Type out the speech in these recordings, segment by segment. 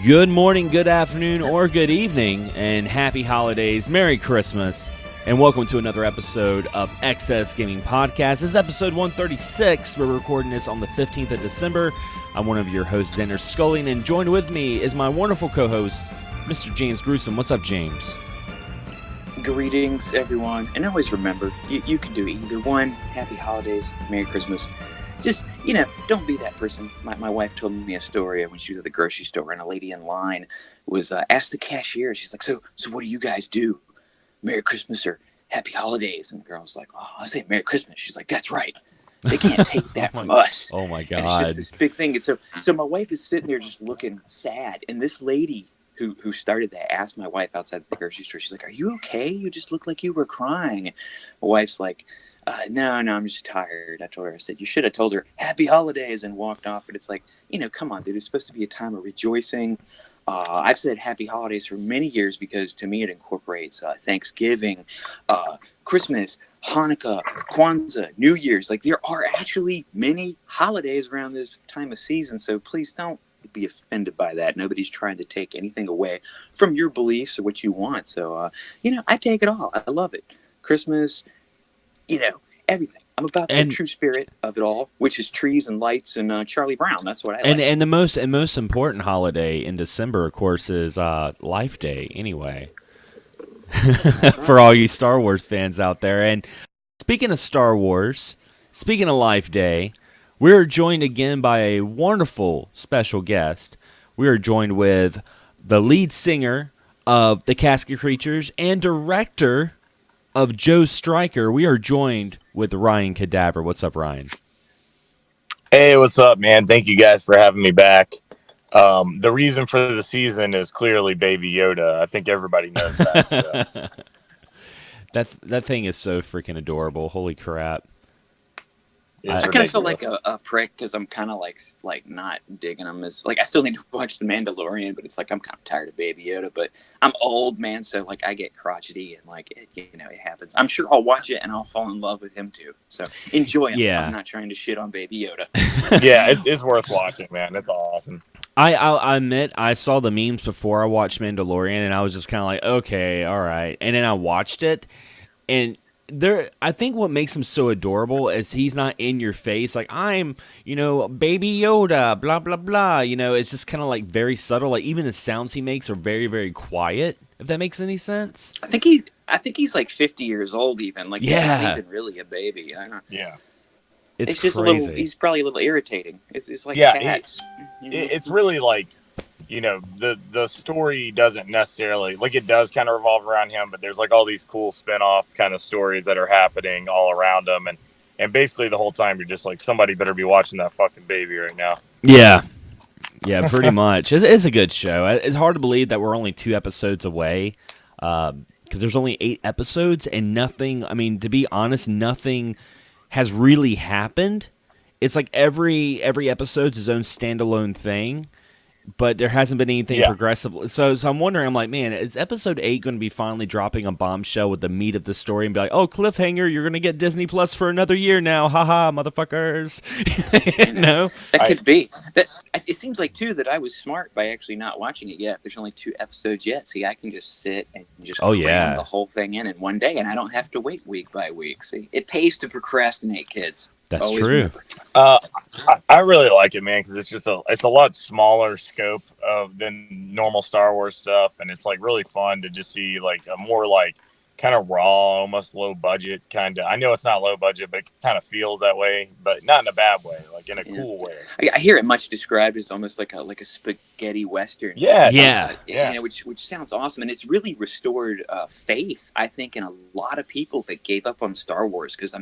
Good morning, good afternoon, or good evening, and happy holidays, Merry Christmas, and welcome to another episode of XSGaming Podcast. This is episode 136. We're recording this on the 15th of December. I'm one of your hosts, Xander Scully, and joined with me is my wonderful co-host, Mr. James Gruesome. What's up, James? Greetings, everyone, and always remember, you can do either one. Happy holidays, Merry Christmas. Just, don't be that person. My wife told me a story when she was at the grocery store, and a lady in line was asked the cashier. She's like, so what do you guys do? Merry Christmas or Happy Holidays? And the girl was like, oh, I say Merry Christmas. She's like, that's right. They can't take that from us. Oh, my God. And it's just this big thing. And so my wife is sitting there just looking sad, and this lady who started that asked my wife outside the grocery store, she's like, are you okay? You just look like you were crying. My wife's like, no, I'm just tired. I told her, I said, you should have told her Happy Holidays and walked off. But it's like, come on, dude, it's supposed to be a time of rejoicing. I've said Happy Holidays for many years because to me it incorporates Thanksgiving, Christmas, Hanukkah, Kwanzaa, New Year's. Like, there are actually many holidays around this time of season. So please don't be offended by that. Nobody's trying to take anything away from your beliefs or what you want. So, I take it all. I love it. Christmas, everything. I'm about the true spirit of it all, which is trees and lights and Charlie Brown. That's what I like. And the most important holiday in December, of course, is Life Day. Anyway, for all you Star Wars fans out there. And speaking of Star Wars, speaking of Life Day, we're joined again by a wonderful special guest. We are joined with the lead singer of the Casket Creatures and director of Joe Stryker. We are joined with Ryan Cadaver. What's up, Ryan? Hey, what's up, man? Thank you guys for having me back. The reason for the season is clearly Baby Yoda. I think everybody knows that. So. That thing is so freaking adorable. Holy crap. I kind of feel like a prick because I'm kind of like not digging them as I still need to watch The Mandalorian, but it's like I'm kind of tired of Baby Yoda. But I'm old, man, so I get crotchety and it happens. I'm sure I'll watch it and I'll fall in love with him too. So enjoy him. Yeah. I'm not trying to shit on Baby Yoda. Yeah, it's worth watching, man. It's awesome. I admit I saw the memes before I watched Mandalorian, and I was just kind of like, okay, all right, and then I watched it, and I think what makes him so adorable is he's not in your face. Like, I'm, Baby Yoda, blah, blah, blah. It's just kind of like very subtle. Like, even the sounds he makes are very, very quiet, if that makes any sense. I think he's like 50 years old even. Like, he's not even really a baby. I don't know. Yeah. It's just crazy. he's probably a little irritating. It's like cats. It's really like, the story doesn't necessarily, it does kind of revolve around him, but there's all these cool spin-off kind of stories that are happening all around him. And basically the whole time you're just like, somebody better be watching that fucking baby right now. Yeah. Yeah, pretty much. It's a good show. It's hard to believe that we're only 2 episodes away because there's only 8 episodes and nothing, to be honest, nothing has really happened. It's like every episode's its own standalone thing. But there hasn't been anything progressive. So I'm wondering, I'm like, man, is episode 8 going to be finally dropping a bombshell with the meat of the story and be like, oh, cliffhanger, you're going to get Disney Plus for another year now. Haha, motherfuckers. No? That could be. It seems like, too, that I was smart by actually not watching it yet. There's only 2 episodes yet. See, I can just sit and just cram the whole thing in one day, and I don't have to wait week by week. See, it pays to procrastinate, kids. That's always true. I really like it, man, because it's a lot smaller scope than normal Star Wars stuff, and it's really fun to just see a more kind of raw, almost low budget kind of. I know it's not low budget, but it kind of feels that way, but not in a bad way, in a cool way. I hear it much described as almost like a spaghetti western. Yeah. Which sounds awesome, and it's really restored faith, I think, in a lot of people that gave up on Star Wars, because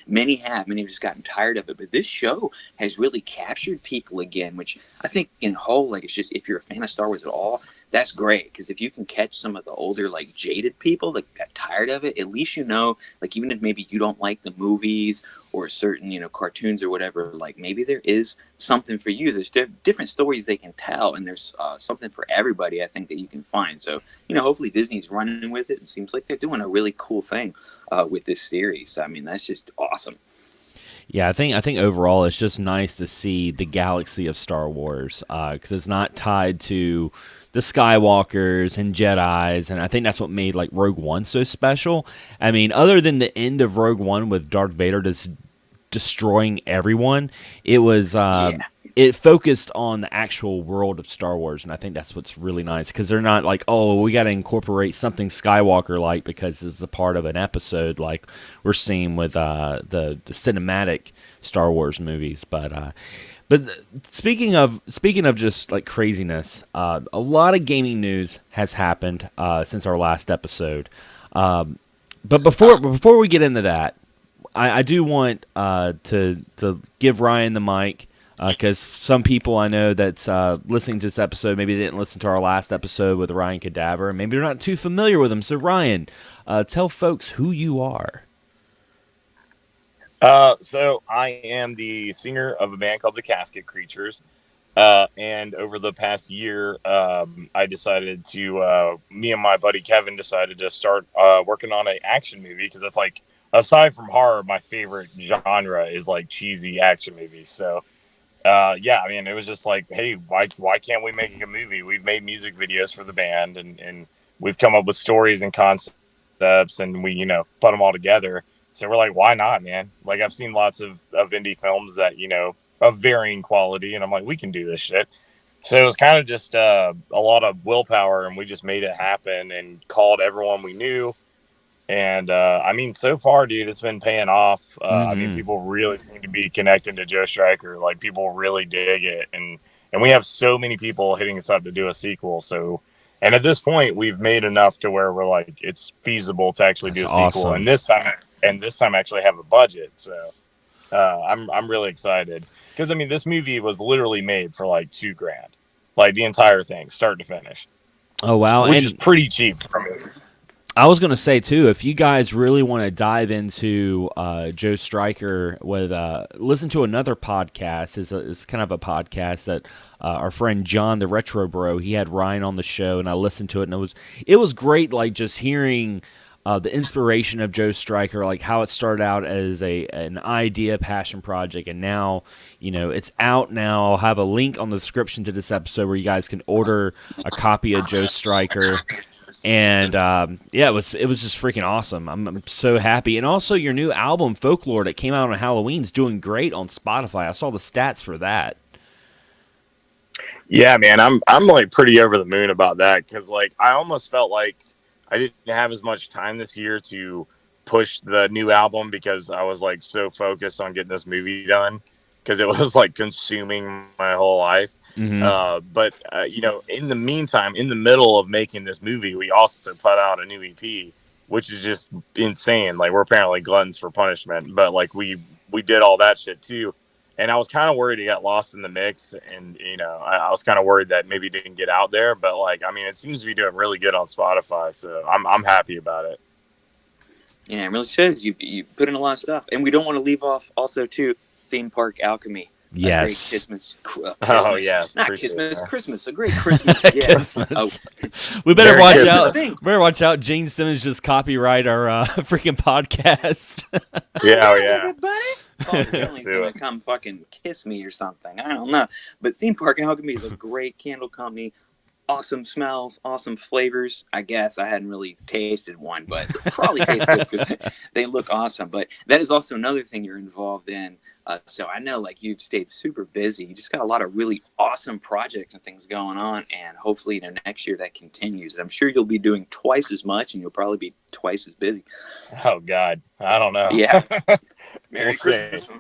many have just gotten tired of it. But this show has really captured people again, which I think in whole, it's just, if you're a fan of Star Wars at all, that's great, because if you can catch some of the older, jaded people that got tired of it, at least even if maybe you don't like the movies or certain, cartoons or whatever, maybe there is something for you. There's different stories they can tell, and there's something for everybody, I think, that you can find. So, hopefully Disney's running with it. It seems like they're doing a really cool thing with this series. That's just awesome. Yeah, I think overall it's just nice to see the galaxy of Star Wars because it's not tied to the Skywalkers and Jedis, and I think that's what made like Rogue One so special. I mean, other than the end of Rogue One with Darth Vader just destroying everyone, it was it focused on the actual world of Star Wars, and I think that's what's really nice because they're not like, oh, we got to incorporate something Skywalker-like because it's a part of an episode like we're seeing with the cinematic Star Wars movies. But speaking of just like craziness, a lot of gaming news has happened since our last episode. But before we get into that, I do want to give Ryan the mic. Because some people I know that's listening to this episode maybe they didn't listen to our last episode with Ryan Cadaver, and maybe they're not too familiar with him. So, Ryan, tell folks who you are. So I am the singer of a band called the Casket Creatures. And over the past year, I decided to, me and my buddy Kevin decided to start working on an action movie because that's like, aside from horror, my favorite genre is like cheesy action movies. So, yeah, I mean, it was just like, hey, why can't we make a movie? We've made music videos for the band and we've come up with stories and concepts and we, put them all together. So we're like, why not, man? Like, I've seen lots of indie films that, of varying quality, and I'm like, we can do this shit. So it was kind of just a lot of willpower, and we just made it happen and called everyone we knew. And I mean, so far, dude, it's been paying off. I mean, people really seem to be connecting to Joe Stryker. Like, people really dig it, and we have so many people hitting us up to do a sequel. So, and at this point, we've made enough to where we're like, it's feasible to actually do a sequel. Awesome. And this time, actually have a budget. So, I'm really excited because I mean, this movie was literally made for like $2,000, like the entire thing, start to finish. Oh wow, which is pretty cheap for me. I was going to say, too, if you guys really want to dive into Joe Stryker, listen to another podcast. It's kind of a podcast that our friend John, the Retro Bro, he had Ryan on the show, and I listened to it, and it was great, like, just hearing the inspiration of Joe Stryker, like how it started out as an idea, passion project, and now, it's out now. I'll have a link on the description to this episode where you guys can order a copy of Joe Stryker. And yeah, it was just freaking awesome. I'm so happy. And also your new album, Folklore, that came out on Halloween, is doing great on Spotify. I saw the stats for that. Yeah, man, I'm like pretty over the moon about that because like I almost felt like I didn't have as much time this year to push the new album because I was like so focused on getting this movie done. Because it was like consuming my whole life. But in the meantime, in the middle of making this movie, we also put out a new EP, which is just insane. Like, we're apparently gluttons for punishment, but like we did all that shit too. And I was kind of worried it got lost in the mix, and I was kind of worried that maybe it didn't get out there. But like, I mean, it seems to be doing really good on Spotify, so I'm happy about it. Yeah, it really shows you put in a lot of stuff, and we don't want to leave off also too. Theme Park Alchemy. Yes. Christmas. Oh yeah. Not Christmas. That. Christmas. A great Christmas. Yeah. Christmas. We better Merry watch Christmas. out. Better watch out. Gene Simmons just copyright our freaking podcast. Yeah. Yeah. Everybody. He's gonna come fucking kiss me or something. I don't know. But Theme Park Alchemy is a great candle company. Awesome smells, awesome flavors. I guess I hadn't really tasted one, but probably tasted it because they look awesome. But that is also another thing you're involved in. So I know, like, you've stayed super busy. You just got a lot of really awesome projects and things going on, and hopefully, next year that continues. And I'm sure you'll be doing twice as much, and you'll probably be twice as busy. Oh God, I don't know. Yeah. Merry Christmas.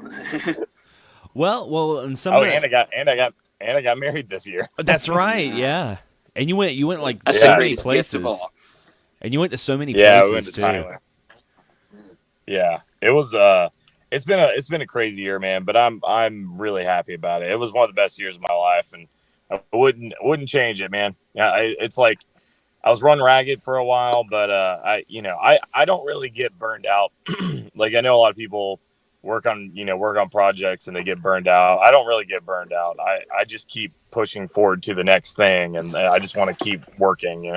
Well, and some. And I got married this year. That's right. Yeah. And you went like That's so many places. And you went to so many places we went to too. Thailand. Yeah, it was. It's been a crazy year, man. But I'm really happy about it. It was one of the best years of my life, and I wouldn't change it, man. Yeah, it's like I was run ragged for a while, but I don't really get burned out. Like, I know a lot of people work on projects and they get burned out. I don't really get burned out. I just keep pushing forward to the next thing, and I just want to keep working,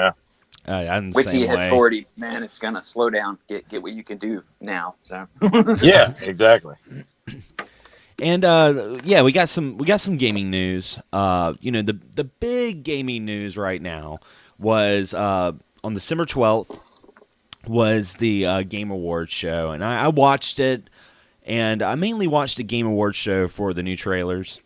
I'm the Wait till same you hit way. 40, man. It's gonna slow down. Get what you can do now. So Yeah, exactly. And yeah, we got some gaming news. The big gaming news right now was on December 12th was the Game Awards show, and I watched it, and I mainly watched the Game Awards show for the new trailers.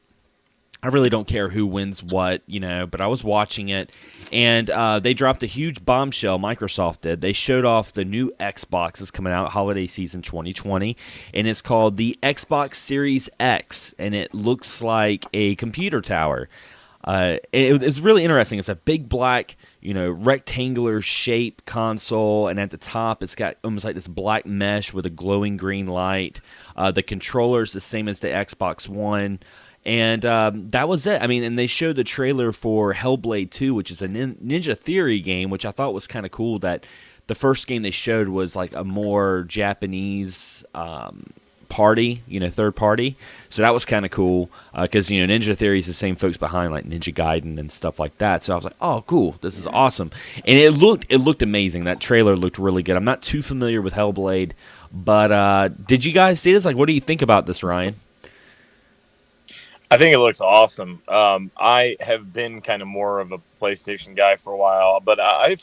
I really don't care who wins what, but I was watching it, and they dropped a huge bombshell. Microsoft did. They showed off the new Xbox that's coming out holiday season 2020, and it's called the Xbox Series X, and it looks like a computer tower. It's really interesting. It's a big black, rectangular shape console, and at the top, it's got almost like this black mesh with a glowing green light. The controller's the same as the Xbox One. And that was it. I mean, and they showed the trailer for Hellblade 2, which is a Ninja Theory game, which I thought was kind of cool that the first game they showed was like a more Japanese party, third party. So that was kind of cool because, Ninja Theory is the same folks behind like Ninja Gaiden and stuff like that. So I was like, oh, cool. This is awesome. And it looked amazing. That trailer looked really good. I'm not too familiar with Hellblade, but did you guys see this? Like, what do you think about this, Ryan? I think it looks awesome. I have been kind of more of a PlayStation guy for a while, but I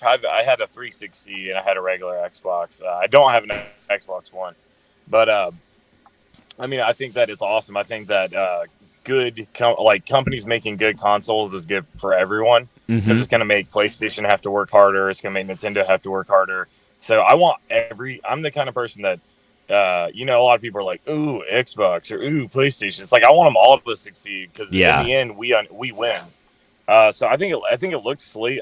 had a 360 and I had a regular Xbox. I don't have an Xbox One, but I mean, I think that it's awesome. I think that good companies making good consoles is good for everyone because it's going to make PlayStation have to work harder. It's going to make Nintendo have to work harder. So I'm the kind of person that. A lot of people are like, "Ooh, Xbox" or "Ooh, PlayStation." It's like I want them all to succeed because in the end, we win. So I think it looks sleek.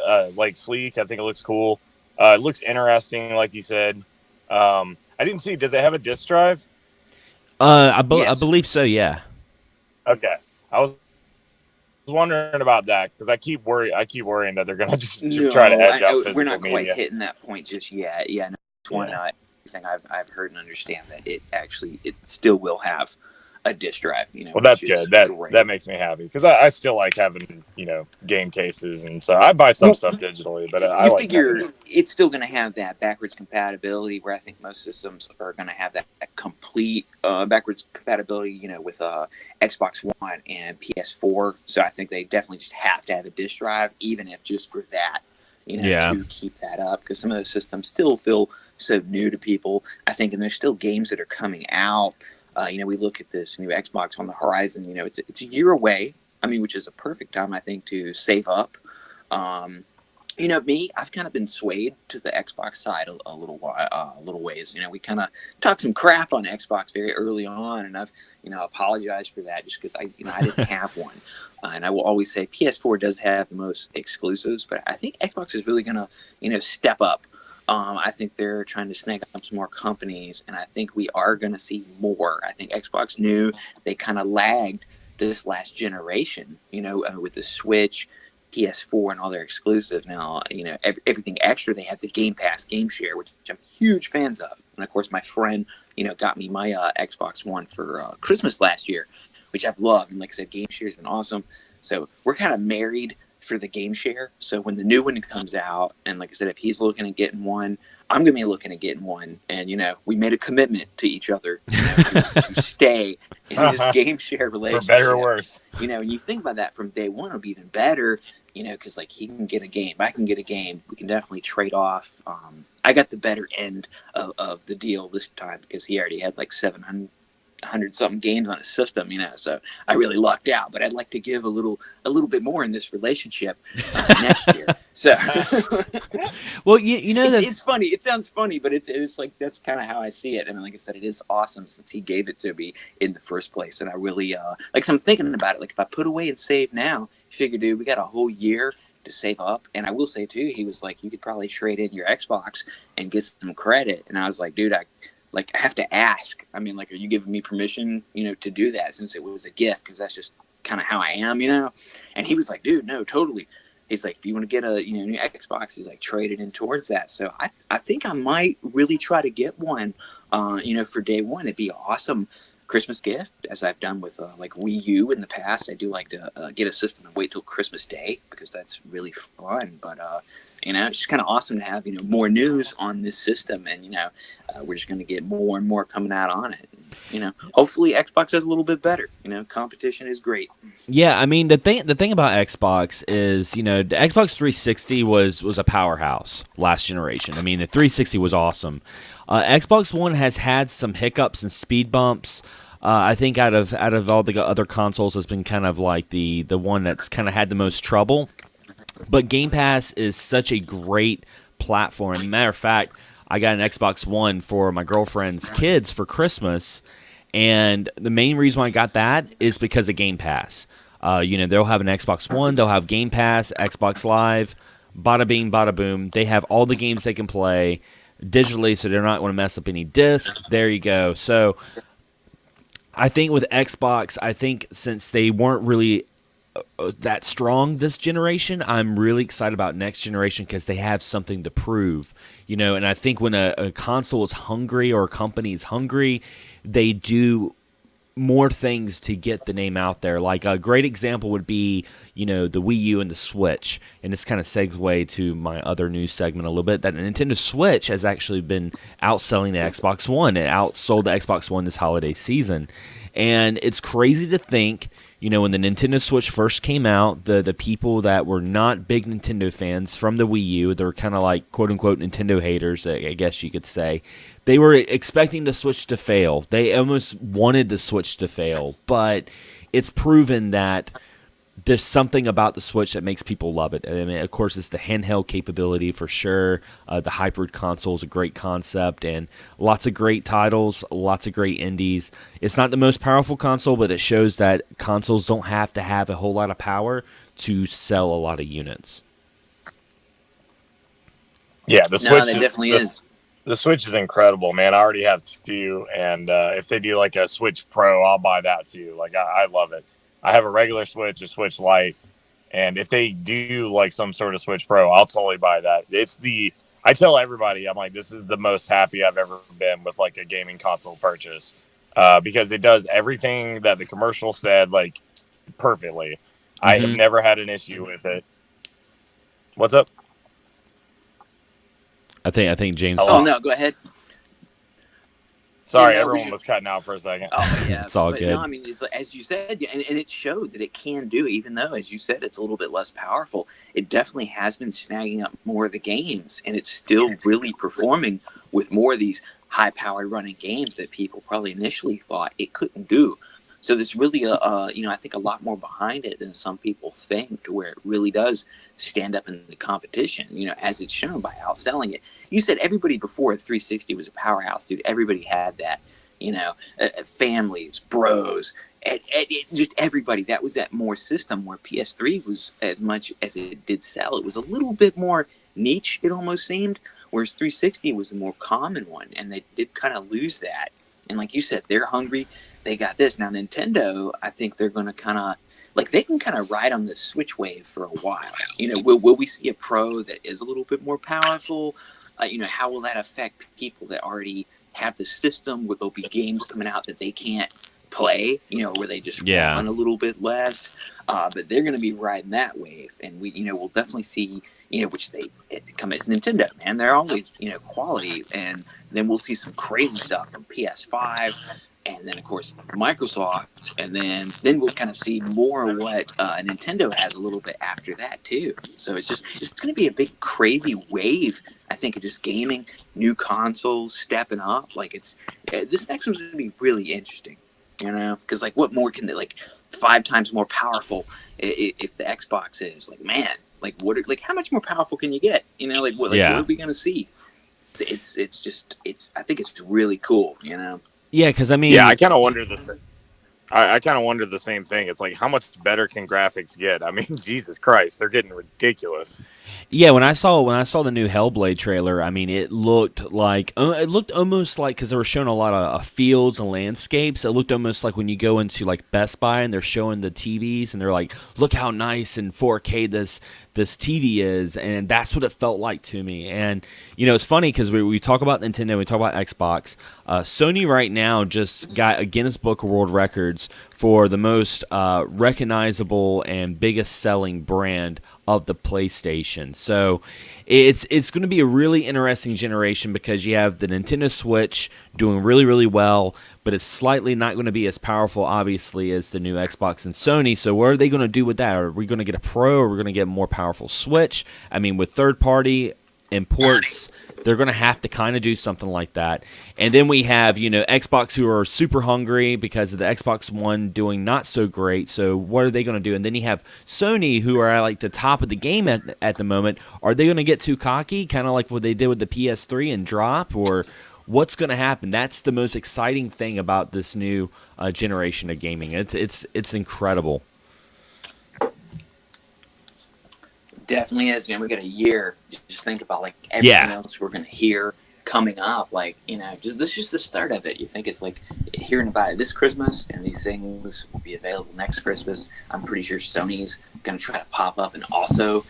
Sleek. I think it looks cool. It looks interesting, like you said. I didn't see. Does it have a disc drive? I believe so. Yeah. Okay. I was wondering about that because I keep worrying that they're gonna just try to edge out physical We're not media. quite hitting that point just yet. Yeah. No, it's one. Thing I've heard and understand that it still will have a disc drive. Well, that's good. That makes me happy because I still like having game cases, and so I buy some stuff digitally. But I figure it's still going to have that backwards compatibility, where I think most systems are going to have that complete backwards compatibility. With Xbox One and PS4. So I think they definitely just have to have a disc drive, even if just for that. To keep that up, because some of those systems still feel so new to people, I think, and there's still games that are coming out. We look at this new Xbox on the horizon. It's a year away. I mean, which is a perfect time, I think, to save up. Me, I've kind of been swayed to the Xbox side a little ways. We kind of talked some crap on Xbox very early on, and I've apologized for that just because I didn't have one. And I will always say PS4 does have the most exclusives, but I think Xbox is really going to step up. I think they're trying to snag up some more companies, and I think we are going to see more. I think Xbox knew they kind of lagged this last generation, with the Switch, PS4, and all their exclusives. Now, everything extra, they have the Game Pass, Game Share, which I'm huge fans of. And, of course, my friend, got me my Xbox One for Christmas last year, which I've loved. And like I said, Game Share has been awesome. So we're kind of married for the Game Share. So when the new one comes out, and like I said, if he's looking at getting one, I'm going to be looking at getting one. And, we made a commitment to each other to stay in this Game Share relationship. For better or worse. And you think about that from day one, it'll be even better, because like he can get a game, I can get a game. We can definitely trade off. I got the better end of the deal this time because he already had like 700 something games on his system, so I really lucked out. But I'd like to give a little bit more in this relationship next year. So, well, it's funny. It sounds funny, but it's like that's kind of how I see it. And like I said, it is awesome since he gave it to me in the first place. And I really so I'm thinking about it. Like if I put away and save now, you figure, dude, we got a whole year to save up. And I will say too, he was like, you could probably trade in your Xbox and get some credit. And I was like, dude, I have to ask. I mean, like, are you giving me permission, to do that since it was a gift? Because that's just kind of how I am, And he was like, dude, no, totally. He's like, if you want to get a new Xbox, he's like, trade it in towards that. So I think I might really try to get one, for day one. It'd be an awesome Christmas gift, as I've done with like Wii U in the past. I do like to get a system and wait till Christmas Day because that's really fun. But You know, it's just kind of awesome to have, more news on this system, and we're just going to get more and more coming out on it. Hopefully Xbox does a little bit better. Competition is great. Yeah, I mean the thing about Xbox is, the Xbox 360 was a powerhouse last generation. I mean, the 360 was awesome. Xbox One has had some hiccups and speed bumps. I think out of all the other consoles, has been kind of like the one that's kind of had the most trouble. But Game Pass is such a great platform. Matter of fact, I got an Xbox One for my girlfriend's kids for Christmas, and the main reason why I got that is because of Game Pass. They'll have an Xbox One, they'll have Game Pass, Xbox Live, bada bing, bada boom. They have all the games they can play digitally, so they're not going to mess up any disc. There you go. So I think with Xbox, since they weren't really that strong this generation, I'm really excited about next generation because they have something to prove, and I think when a console is hungry or a company is hungry, they do more things to get the name out there. Like a great example would be, the Wii U and the Switch. And this kind of segue to my other news segment a little bit, that the Nintendo Switch has actually been outselling the Xbox One. It outsold the Xbox One this holiday season. And it's crazy to think, when the Nintendo Switch first came out, the people that were not big Nintendo fans from the Wii U, they're kind of like quote-unquote Nintendo haters, I guess you could say, they were expecting the Switch to fail. They almost wanted the Switch to fail, but it's proven that there's something about the Switch that makes people love it. I mean, of course, it's the handheld capability for sure. The hybrid console is a great concept, and lots of great titles, lots of great indies. It's not the most powerful console, but it shows that consoles don't have to have a whole lot of power to sell a lot of units. Yeah, the Switch definitely is. The Switch is incredible, man. I already have two, and if they do like a Switch Pro, I'll buy that too. Like, I love it. I have a regular Switch, a Switch Lite, and if they do like some sort of Switch Pro, I'll totally buy that. I tell everybody, I'm like, this is the most happy I've ever been with like a gaming console purchase, because it does everything that the commercial said, like, perfectly. Mm-hmm. I have never had an issue with it. What's up? I think James. Oh no, go ahead. Sorry, everyone was cutting out for a second. Oh yeah, it's all good. No, I mean, it's like, as you said, and it showed that it can do, even though, as you said, it's a little bit less powerful. It definitely has been snagging up more of the games, and it's still really performing with more of these high-powered running games that people probably initially thought it couldn't do. So there's really I think a lot more behind it than some people think, to where it really does stand up in the competition, as it's shown by outselling it. You said everybody before 360 was a powerhouse, dude. Everybody had that, families, bros, and just everybody. That was that more system, where PS3 was, as much as it did sell, it was a little bit more niche, it almost seemed, whereas 360 was the more common one, and they did kind of lose that. And like you said, they're hungry. They got this. Now, Nintendo, I think they're going to kind of, like, they can kind of ride on the Switch wave for a while. Will we see a Pro that is a little bit more powerful? How will that affect people that already have the system, where there'll be games coming out that they can't play, where they just run a little bit less? But they're going to be riding that wave. And we'll definitely see, which it come as Nintendo, man. They're always, quality. And then we'll see some crazy stuff from PS5. And then, of course, Microsoft, and then we'll kind of see more what Nintendo has a little bit after that, too. So it's going to be a big, crazy wave, I think, of just gaming, new consoles stepping up. Like, this next one's going to be really interesting, because, like, what more can they, like, 5 times more powerful if the Xbox is? Like, man, like, how much more powerful can you get? What are we going to see? It's I think it's really cool, Yeah, because I mean, I kind of wonder the I kind of wonder the same thing. It's like, how much better can graphics get? I mean, Jesus Christ, they're getting ridiculous. Yeah, when I saw the new Hellblade trailer, I mean, it looked almost like, because they were showing a lot of fields and landscapes. It looked almost like when you go into like Best Buy and they're showing the TVs and they're like, look how nice in 4K this TV is, and that's what it felt like to me. And it's funny because we talk about Nintendo, we talk about Xbox. Sony right now just got a Guinness Book of World Records for the most recognizable and biggest selling brand of the PlayStation. So it's going to be a really interesting generation because you have the Nintendo Switch doing really, really well, but it's slightly not going to be as powerful, obviously, as the new Xbox and Sony. So what are they going to do with that? Are we going to get a Pro, or are we going to get a more powerful Switch? I mean, with third-party imports, they're going to have to kind of do something like that. And then we have, Xbox, who are super hungry because of the Xbox One doing not so great. So what are they going to do? And then you have Sony, who are at like the top of the game at the moment. Are they going to get too cocky, kind of like what they did with the PS3 and drop, or what's going to happen? That's the most exciting thing about this new generation of gaming. It's incredible. Definitely is. We got a year. Just think about like everything else we're gonna hear coming up. Like this is just the start of it. You think it's like hearing about it this Christmas, and these things will be available next Christmas. I'm pretty sure Sony's gonna try to pop up, and also,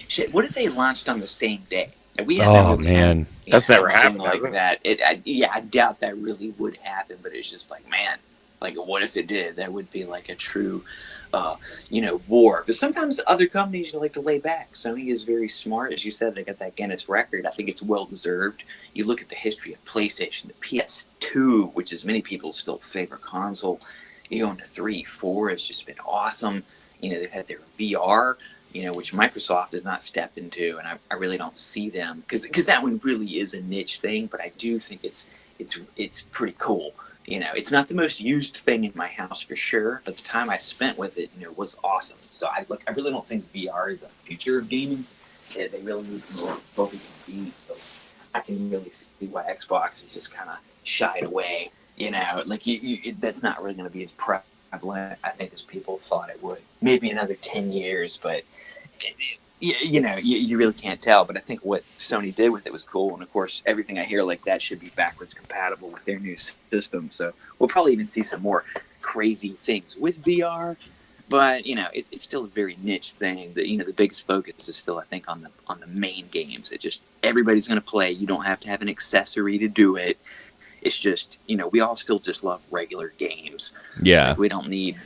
shit. What if they launched on the same day? We have man, that's never happened like that. I doubt that really would happen. But it's just like, man, like what if it did? That would be like a true. War. Because sometimes other companies like to lay back. Sony is very smart. As you said, they got that Guinness record. I think it's well-deserved. You look at the history of PlayStation, the PS2, which is many people's still favorite console. You go into 3, 4, it's just been awesome. They've had their VR, which Microsoft has not stepped into, and I really don't see them. Because that one really is a niche thing, but I do think it's pretty cool. It's not the most used thing in my house for sure, but the time I spent with it, was awesome. So I really don't think VR is the future of gaming. They really need to more focus on gaming. So I can really see why Xbox is just kind of shied away. That's not really going to be as prevalent, I think, as people thought it would. Maybe another 10 years, but you really can't tell. But I think what Sony did with it was cool, and of course everything I hear like that should be backwards compatible with their new system, so we'll probably even see some more crazy things with VR. But it's still a very niche thing. The biggest focus is still, I think, on the main games that just everybody's going to play. You don't have to have an accessory to do it. It's just, we all still just love regular games. Yeah. We don't need,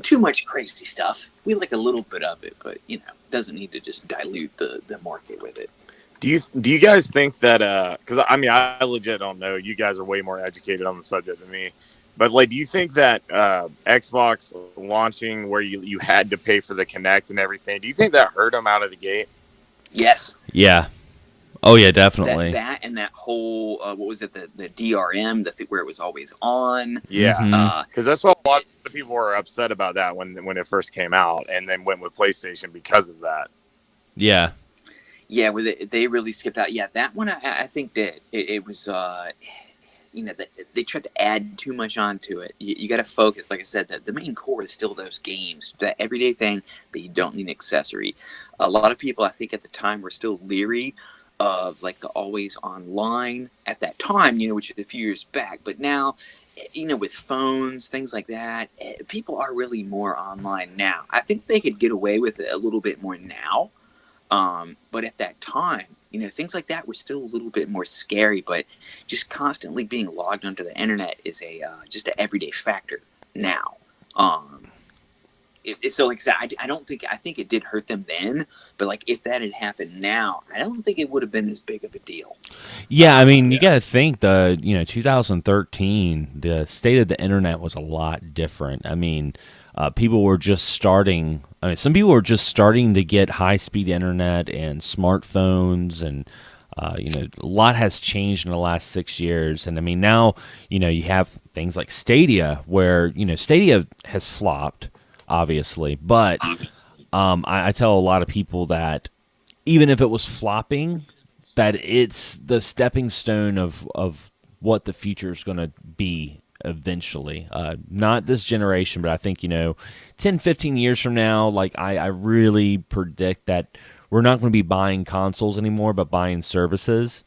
too much crazy stuff. We like a little bit of it, but, doesn't need to just dilute the market with it. Do you guys think that, because I legit don't know. You guys are way more educated on the subject than me. But, do you think that Xbox launching where you had to pay for the Kinect and everything, do you think that hurt them out of the gate? Yes. Yeah. Oh yeah, definitely. That and that whole what was it, the DRM, where it was always on. Yeah, because that's what a lot of people were upset about that when it first came out, and then went with PlayStation because of that. Yeah, where they really skipped out. Yeah, that one I think did. It was they tried to add too much onto it. You got to focus. Like I said, the main core is still those games, that everyday thing that you don't need an accessory. A lot of people, I think, at the time were still leery of like the always online at that time, which is a few years back. But now, with phones, things like that, people are really more online now. I think they could get away with it a little bit more now. But at that time, things like that were still a little bit more scary. But just constantly being logged onto the internet is just an everyday factor now. So like I said, I think it did hurt them then, but like if that had happened now, I don't think it would have been as big of a deal. Yeah, I mean, you got to think 2013, the state of the internet was a lot different. I mean, people were just starting. I mean, some people were just starting to get high-speed internet and smartphones, and a lot has changed in the last 6 years. And I mean, now you have things like Stadia, where Stadia has flopped, obviously, but I tell a lot of people that even if it was flopping, that it's the stepping stone of what the future is going to be eventually. Not this generation, but I think 10, 15 years from now, like I really predict that we're not going to be buying consoles anymore, but buying services.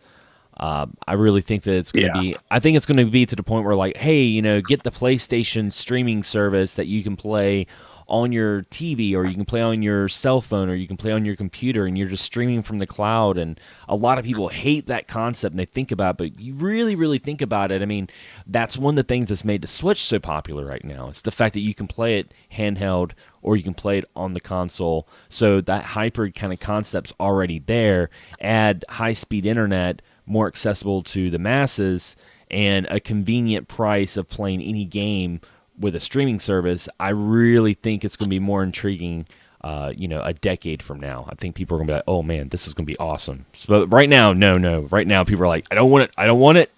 I really think that it's going to be. I think it's going to be to the point where, like, hey, get the PlayStation streaming service that you can play on your TV, or you can play on your cell phone, or you can play on your computer, and you're just streaming from the cloud. And a lot of people hate that concept, and they think about it, but you really, really think about it. I mean, that's one of the things that's made the Switch so popular right now. It's the fact that you can play it handheld, or you can play it on the console. So that hybrid kind of concept's already there. Add high-speed internet, more accessible to the masses, and a convenient price of playing any game with a streaming service. I really think it's going to be more intriguing, a decade from now. I think people are going to be like, oh man, this is going to be awesome. So, but right now, no. Right now, people are like, I don't want it.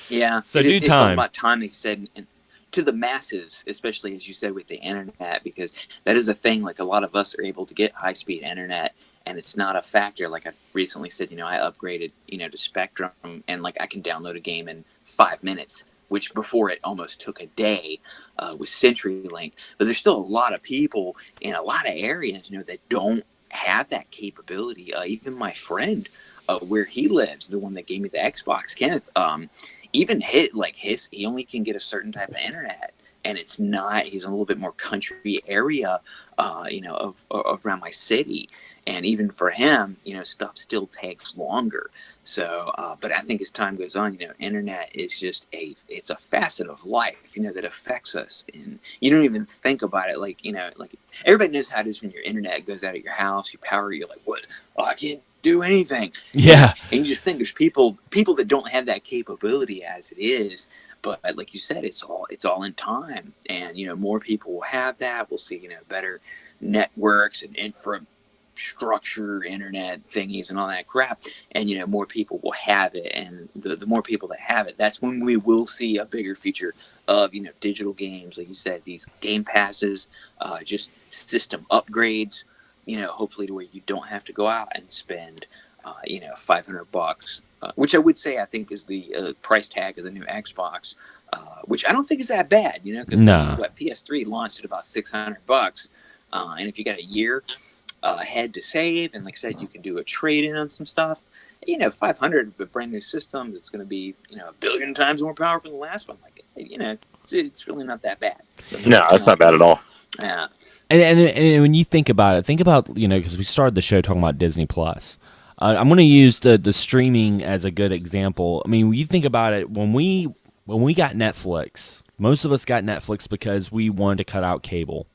Yeah. So it's all time. about timing, said, and to the masses, especially as you said with the internet, because that is a thing. Like, a lot of us are able to get high-speed internet, and it's not a factor. Like I recently said, I upgraded, to Spectrum, and like I can download a game in 5 minutes, which before it almost took a day with CenturyLink. But there's still a lot of people in a lot of areas, that don't have that capability. Even my friend, where he lives, the one that gave me the Xbox, Kenneth, even he only can get a certain type of internet. And it's not, he's in a little bit more country area, of around my city. And even for him, stuff still takes longer. So, but I think as time goes on, internet is just it's a facet of life, that affects us. And you don't even think about it. Like everybody knows how it is when your internet goes out at your house, you power, you're like, what? Oh, I can't do anything. Yeah. And you just think there's people that don't have that capability as it is. But like you said, it's all in time, and more people will have that. We'll see better networks and infrastructure, internet thingies, and all that crap, and more people will have it. And the more people that have it, that's when we will see a bigger future of digital games, like you said, these game passes, just system upgrades. Hopefully to where you don't have to go out and spend $500. Which I would say I think is the price tag of the new Xbox, which I don't think is that bad, because PS3 launched at about $600, and if you got a year ahead to save, and like I said, you can do a trade-in on some stuff. $500, a brand new system that's going to be a billion times more powerful than the last one. Like, it's really not that bad. No, that's not bad at all. Yeah. And when you think about it, because we started the show talking about Disney Plus. I'm going to use the streaming as a good example. I mean, when you think about it, when we got Netflix, most of us got Netflix because we wanted to cut out cable.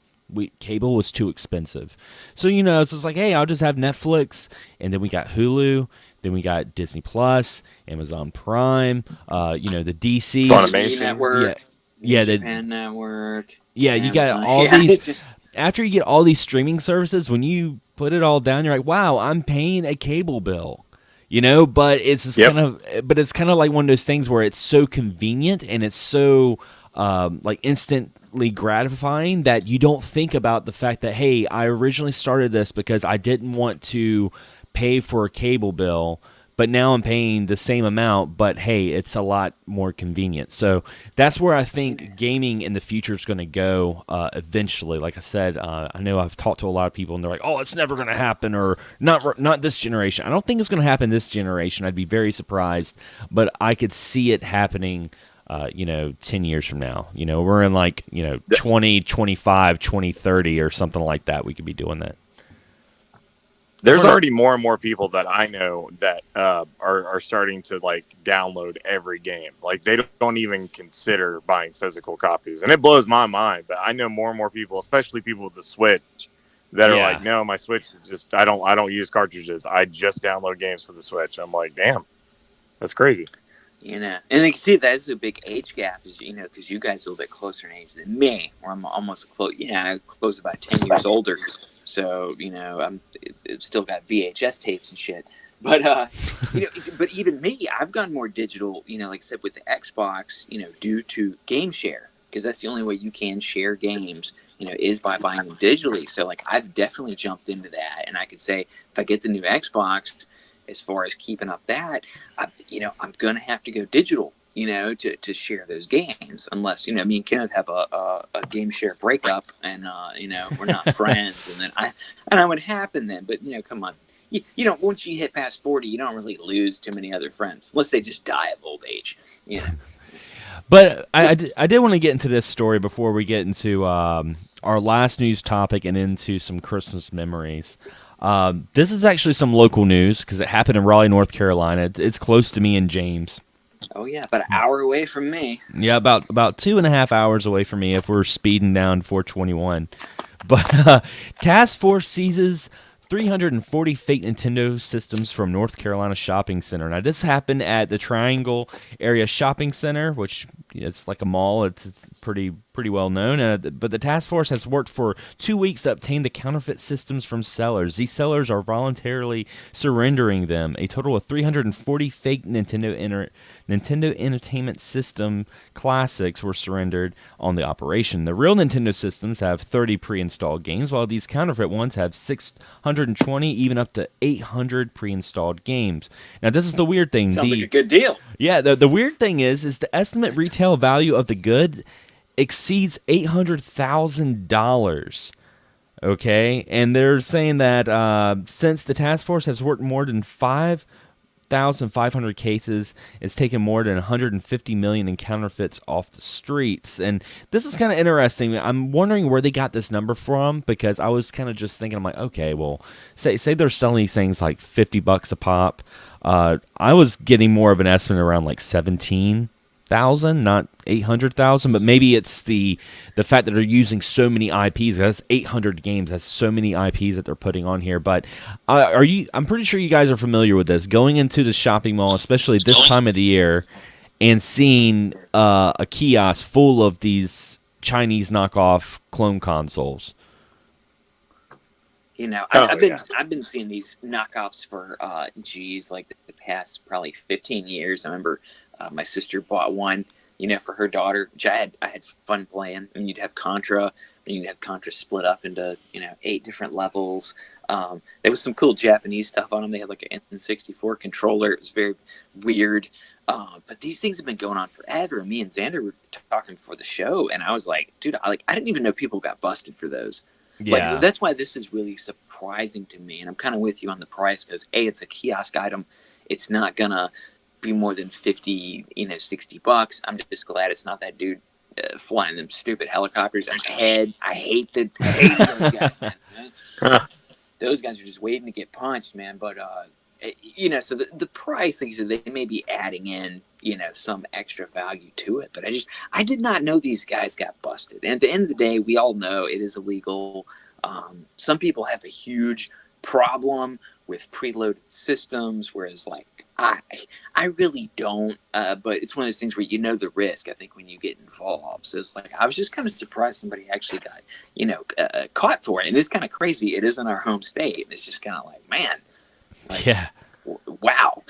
Cable was too expensive. So, it's just like, hey, I'll just have Netflix. And then we got Hulu. Then we got Disney Plus, Amazon Prime, the DC Funimation Network. Yeah, the Japan Network. Yeah, Amazon. You got all these. After you get all these streaming services, when you put it all down, you're like, wow, I'm paying a cable bill, but it's just kind of like one of those things where it's so convenient and it's so instantly gratifying that you don't think about the fact that, hey, I originally started this because I didn't want to pay for a cable bill, but now I'm paying the same amount, but hey, it's a lot more convenient. So that's where I think gaming in the future is going to go eventually. Like I said, I know I've talked to a lot of people, and they're like, oh, it's never going to happen, or not this generation. I don't think it's going to happen this generation. I'd be very surprised, but I could see it happening 10 years from now. We're in 2025, 2030 or something like that. We could be doing that. There's already more and more people that I know that are starting to download every game. Like, they don't even consider buying physical copies, and it blows my mind. But I know more and more people, especially people with the Switch, that are like, no, my Switch is just I don't use cartridges. I just download games for the Switch. I'm like, damn, that's crazy. And you can see that's a big age gap, because you guys are a little bit closer in age than me, where I'm almost close about 10 years older. So, I'm still got VHS tapes and shit. But, but even me, I've gone more digital, like I said, with the Xbox, due to game share, because that's the only way you can share games, is by buying them digitally. So, I've definitely jumped into that. And I could say, if I get the new Xbox, as far as keeping up that, I'm going to have to go digital, to share those games, unless, me and Kenneth have a game share breakup, and, we're not friends, and then that would happen then. But, come on, you don't, once you hit past 40, you don't really lose too many other friends, unless they just die of old age, But I did want to get into this story before we get into our last news topic and into some Christmas memories. This is actually some local news because it happened in Raleigh, North Carolina. It's close to me and James. Oh yeah, about an hour away from me. Yeah, about 2.5 hours away from me if we're speeding down 421. But Task Force seizes 340 fake Nintendo systems from North Carolina Shopping Center. Now, this happened at the Triangle Area Shopping Center, which it's like a mall. It's pretty well known. But the task force has worked for 2 weeks to obtain the counterfeit systems from sellers. These sellers are voluntarily surrendering them. A total of 340 fake Nintendo Entertainment System classics were surrendered on the operation. The real Nintendo systems have 30 pre-installed games, while these counterfeit ones have 620, even up to 800 pre-installed games. Now, this is the weird thing. Sounds like a good deal. Yeah, the weird thing is the estimate retail value of the good exceeds $800,000. Okay, and they're saying that since the task force has worked more than 5,500 cases, it's taken more than 150 million in counterfeits off the streets. And this is kind of interesting. I'm wondering where they got this number from, because I was kind of just thinking, I'm like, okay, well, say they're selling these things like $50 a pop. I was getting more of an estimate around like 17,000, not 800,000, but maybe it's the fact that they're using so many IPs. That's 800 games. That's so many IPs that they're putting on here. But I'm pretty sure you guys are familiar with this. Going into the shopping mall, especially this time of the year, and seeing a kiosk full of these Chinese knockoff clone consoles. You know, I've been seeing these knockoffs for like the past probably 15 years. I remember my sister bought one, you know, for her daughter, which I had fun playing. And you'd have Contra, and you'd have Contra split up into, you know, 8 different levels. There was some cool Japanese stuff on them. They had like an N64 controller. It was very weird. But these things have been going on forever. And me and Xander were talking for the show, and I was like, dude, I didn't even know people got busted for those. Yeah. Like, that's why this is really surprising to me. And I'm kind of with you on the price because, A, it's a kiosk item. It's not going to be more than $50, $60. I'm just glad it's not that dude flying them stupid helicopters ahead. I hate those guys, man. Those guys are just waiting to get punched, man. But, so the price, like you said, they may be adding in, some extra value to it. But I did not know these guys got busted. And at the end of the day, we all know it is illegal. Some people have a huge problem with preloaded systems, whereas like I really don't. But it's one of those things where the risk, I think, when you get involved. So it's like I was just kind of surprised somebody actually got caught for it. And it's kind of crazy. It is in our home state, and it's just kind of like, man, yeah. Wow.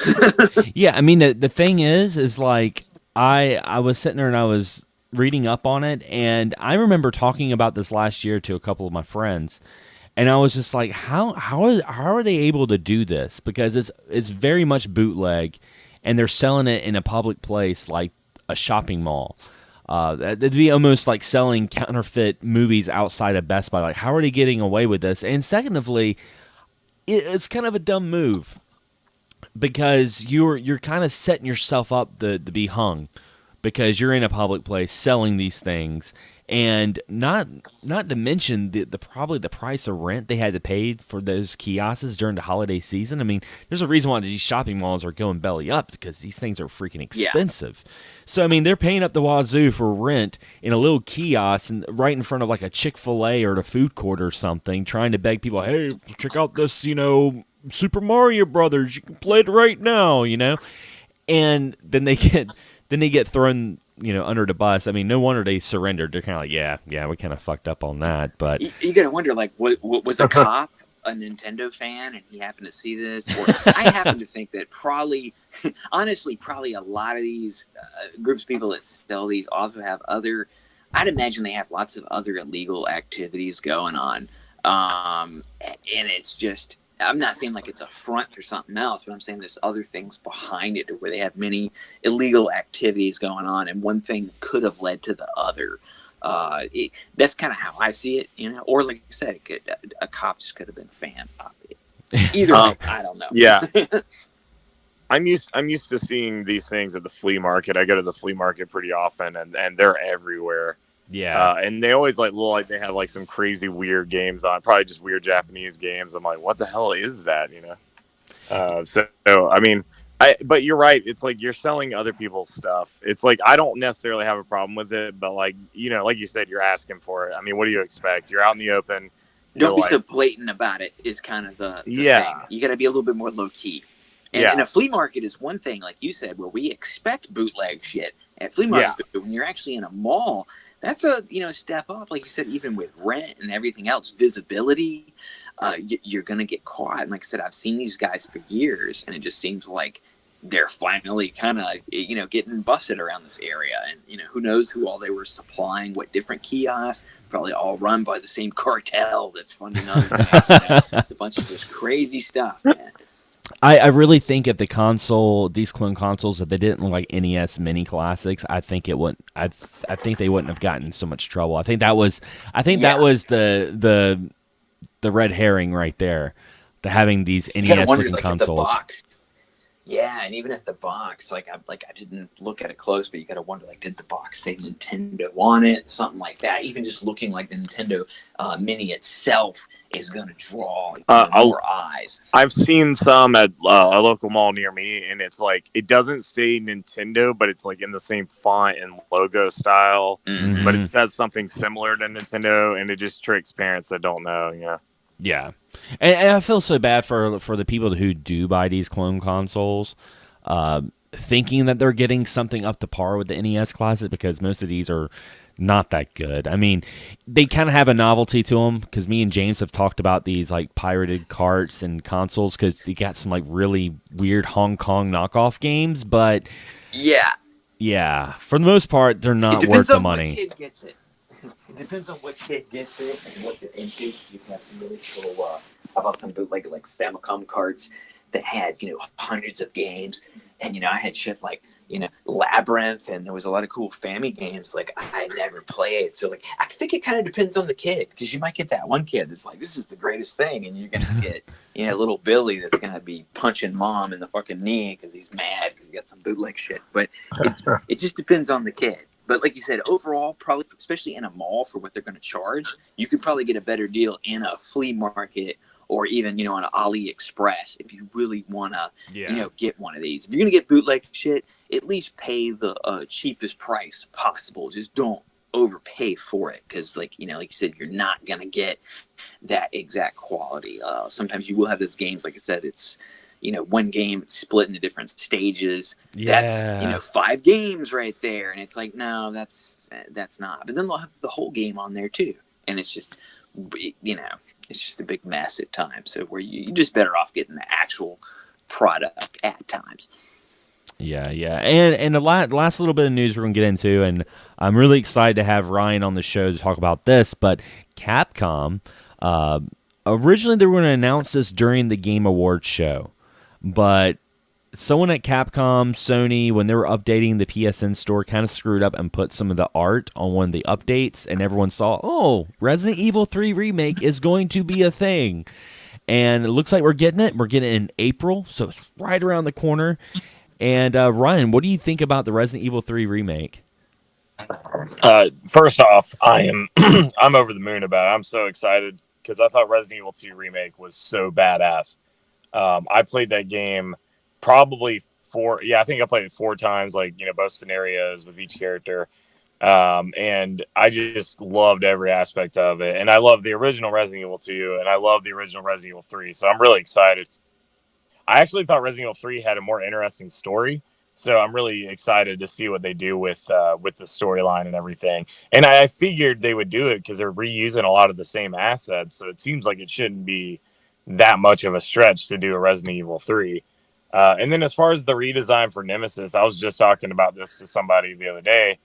Yeah, I mean the thing is like I was sitting there and I was reading up on it, and I remember talking about this last year to a couple of my friends, and I was just like, how are they able to do this? Because it's very much bootleg, and they're selling it in a public place like a shopping mall. It'd be almost like selling counterfeit movies outside of Best Buy. Like, how are they getting away with this? And secondly, it's kind of a dumb move, because you're kind of setting yourself up to be hung, because you're in a public place selling these things, and not to mention the probably the price of rent they had to pay for those kiosks during the holiday season. I mean, there's a reason why these shopping malls are going belly up, because these things are freaking expensive. Yeah. So I mean, they're paying up the wazoo for rent in a little kiosk and right in front of like a Chick-fil-A or the food court or something, trying to beg people, hey, check out this, Super Mario Brothers, you can play it right now, and then they get thrown, under the bus. I mean, no wonder they surrendered. They're kind of like, yeah, we kind of fucked up on that. But you gotta wonder, like, what was a cop a Nintendo fan and he happened to see this? Or I happen to think that probably a lot of these groups of people that sell these also have I'd imagine they have lots of other illegal activities going on, and it's just. I'm not saying like it's a front for something else, but I'm saying there's other things behind it where they have many illegal activities going on, and one thing could have led to the other. That's kind of how I see it, Or like you said, a cop just could have been a fan of it. Either way, I don't know. Yeah. I'm used to seeing these things at the flea market. I go to the flea market pretty often, and they're everywhere. Yeah. And they always like look like they have like some crazy weird games on, probably just weird Japanese games. I'm like, what the hell is that? So I mean, but you're right. It's like you're selling other people's stuff. It's like I don't necessarily have a problem with it, but like like you said, you're asking for it. I mean, what do you expect? You're out in the open. Don't be so blatant about it. Is kind of the thing. You got to be a little bit more low key. And a flea market is one thing, like you said, where we expect bootleg shit at flea markets, but when you're actually in a mall, that's a step up. Like you said, even with rent and everything else, visibility, you're gonna get caught. And like I said, I've seen these guys for years, and it just seems like they're finally kind of getting busted around this area. And who knows who all they were supplying, what different kiosks, probably all run by the same cartel that's funding other things. It's a bunch of just crazy stuff, man. I really think if these clone consoles, if they didn't look like NES mini classics, I think it wouldn't. I think they wouldn't have gotten so much trouble. I think that was the red herring right there, to having these NES looking consoles. Yeah, and even if the box, I didn't look at it close, but you got to wonder, did the box say Nintendo on it? Something like that. Even just looking like the Nintendo Mini itself is going to draw more eyes. I've seen some at a local mall near me, and it's like it doesn't say Nintendo, but it's like in the same font and logo style, but it says something similar to Nintendo, and it just tricks parents that don't know. Yeah, and I feel so bad for the people who do buy these clone consoles, thinking that they're getting something up to par with the NES classics, because most of these are not that good. I mean, they kind of have a novelty to them, because me and James have talked about these pirated carts and consoles, because they got some really weird Hong Kong knockoff games, but yeah, for the most part, they're not worth the money. What kid gets it. It depends on what kid gets it and what they're into. You can have some really cool, how about some bootleg like Famicom carts that had, hundreds of games. And, I had shit like, Labyrinth, and there was a lot of cool Fammy games I never played. So I think it kind of depends on the kid, because you might get that one kid that's like, this is the greatest thing. And you're going to get, little Billy that's going to be punching mom in the fucking knee because he's mad because he got some bootleg shit. But it just depends on the kid. But like you said, overall, probably, especially in a mall for what they're going to charge, you could probably get a better deal in a flea market or even, on an AliExpress if you really want to, get one of these. If you're going to get bootleg shit, at least pay the cheapest price possible. Just don't overpay for it, because, like you said, you're not going to get that exact quality. Sometimes you will have those games, like I said, it's, one game split into different stages. That's 5 games right there, and it's like, no, that's not. But then they'll have the whole game on there too, and it's just it's just a big mess at times. So where you're just better off getting the actual product at times. Yeah, and the last little bit of news we're gonna get into, and I'm really excited to have Ryan on the show to talk about this. But Capcom, originally they were going to announce this during the Game Awards show. But someone at Capcom, Sony, when they were updating the PSN store, kind of screwed up and put some of the art on one of the updates, and everyone saw, Resident Evil 3 Remake is going to be a thing. And it looks like we're getting it. We're getting it in April, so it's right around the corner. And Ryan, what do you think about the Resident Evil 3 Remake? First off, I'm over the moon about it. I'm so excited because I thought Resident Evil 2 Remake was so badass. I played that game probably I think I played it 4 times, both scenarios with each character. And I just loved every aspect of it. And I love the original Resident Evil 2, and I love the original Resident Evil 3. So I'm really excited. I actually thought Resident Evil 3 had a more interesting story. So I'm really excited to see what they do with the storyline and everything. And I figured they would do it because they're reusing a lot of the same assets. So it seems like it shouldn't be that much of a stretch to do a Resident Evil 3. And then as far as the redesign for Nemesis, I was just talking about this to somebody the other day.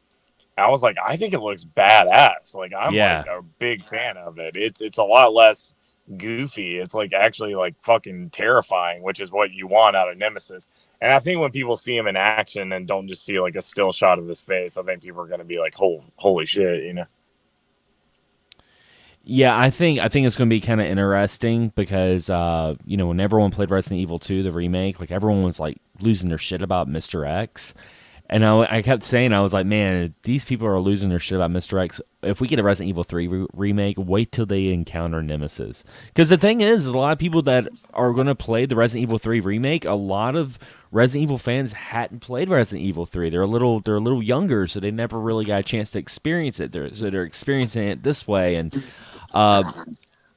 I was like, I think it looks badass. I'm a big fan of it. It's a lot less goofy. It's actually fucking terrifying, which is what you want out of Nemesis. And I think when people see him in action and don't just see a still shot of his face, I think people are going to be like, holy shit, Yeah, I think it's going to be kind of interesting because when everyone played Resident Evil 2, the remake, like everyone was like losing their shit about Mr. X. And I kept saying, I was like, man, these people are losing their shit about Mr. X. If we get a Resident Evil 3 remake, wait till they encounter Nemesis. Because the thing is, a lot of people that are going to play the Resident Evil 3 remake, a lot of Resident Evil fans hadn't played Resident Evil 3. They're a little younger, so they never really got a chance to experience it. They're experiencing it this way. And uh,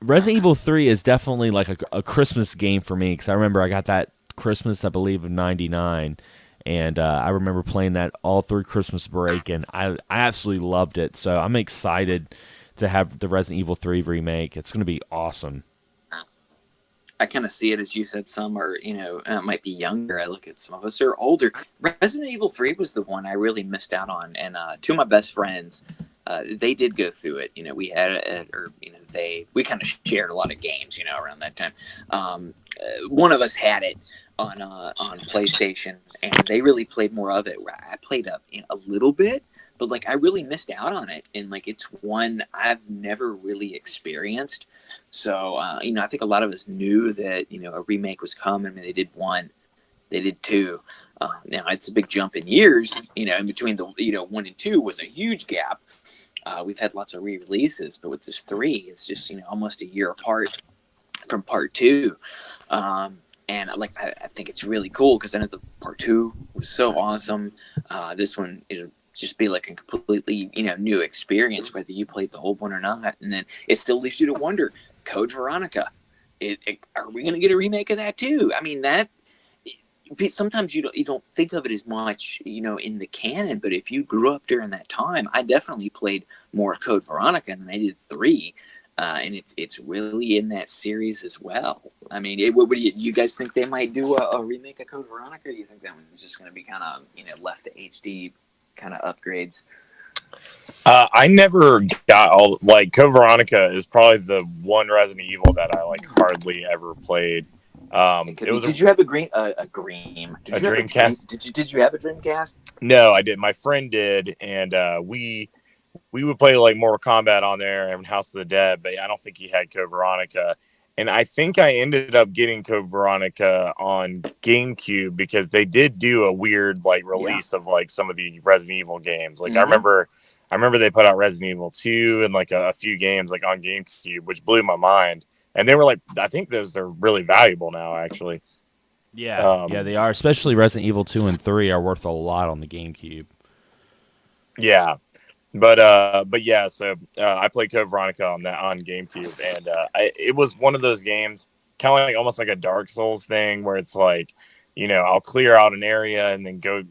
Resident Evil 3 is definitely like a Christmas game for me because I remember I got that Christmas, I believe, of '99, and I remember playing that all through Christmas break, and I absolutely loved it. So I'm excited to have the Resident Evil 3 remake. It's going to be awesome. I kind of see it as you said. Some are, might be younger. I look at some of us who are older. Resident Evil 3 was the one I really missed out on, and two of my best friends, they did go through it. We had it, or we kind of shared a lot of games, around that time. One of us had it on PlayStation, and they really played more of it. I played a little bit, but like I really missed out on it, and like it's one I've never really experienced. So I think a lot of us knew that a remake was coming. I mean, they did one, they did two. Now it's a big jump in years. In between the 1 and 2 was a huge gap. We've had lots of re-releases, but with this 3, it's just almost a year apart from part 2. And I think it's really cool because I know the part 2 was so awesome. This one, it'll just be like a completely new experience, whether you played the whole one or not. And then it still leaves you to wonder, Code Veronica, are we going to get a remake of that too? I mean, that sometimes you don't think of it as much in the canon, but if you grew up during that time, I definitely played more Code Veronica than I did 3. And it's really in that series as well. I mean, what do you guys think they might do a remake of Code Veronica? Or do you think that one's just going to be kind of left to HD kind of upgrades? I never got all Code Veronica is probably the one Resident Evil that I hardly ever played. Did you have a Dreamcast? Did you have a Dreamcast? No, I didn't. My friend did, and we would play Mortal Kombat on there and House of the Dead, but I don't think he had Code Veronica. And I think I ended up getting Code Veronica on GameCube because they did do a weird release of some of the Resident Evil games. I remember they put out Resident Evil 2 and a few games on GameCube, which blew my mind. And they were I think those are really valuable now, actually. Yeah, they are. Especially Resident Evil 2 and 3 are worth a lot on the GameCube. Yeah. But yeah, so I played Code Veronica on GameCube, and it was one of those games, kind of almost like a Dark Souls thing, where it's I'll clear out an area and then go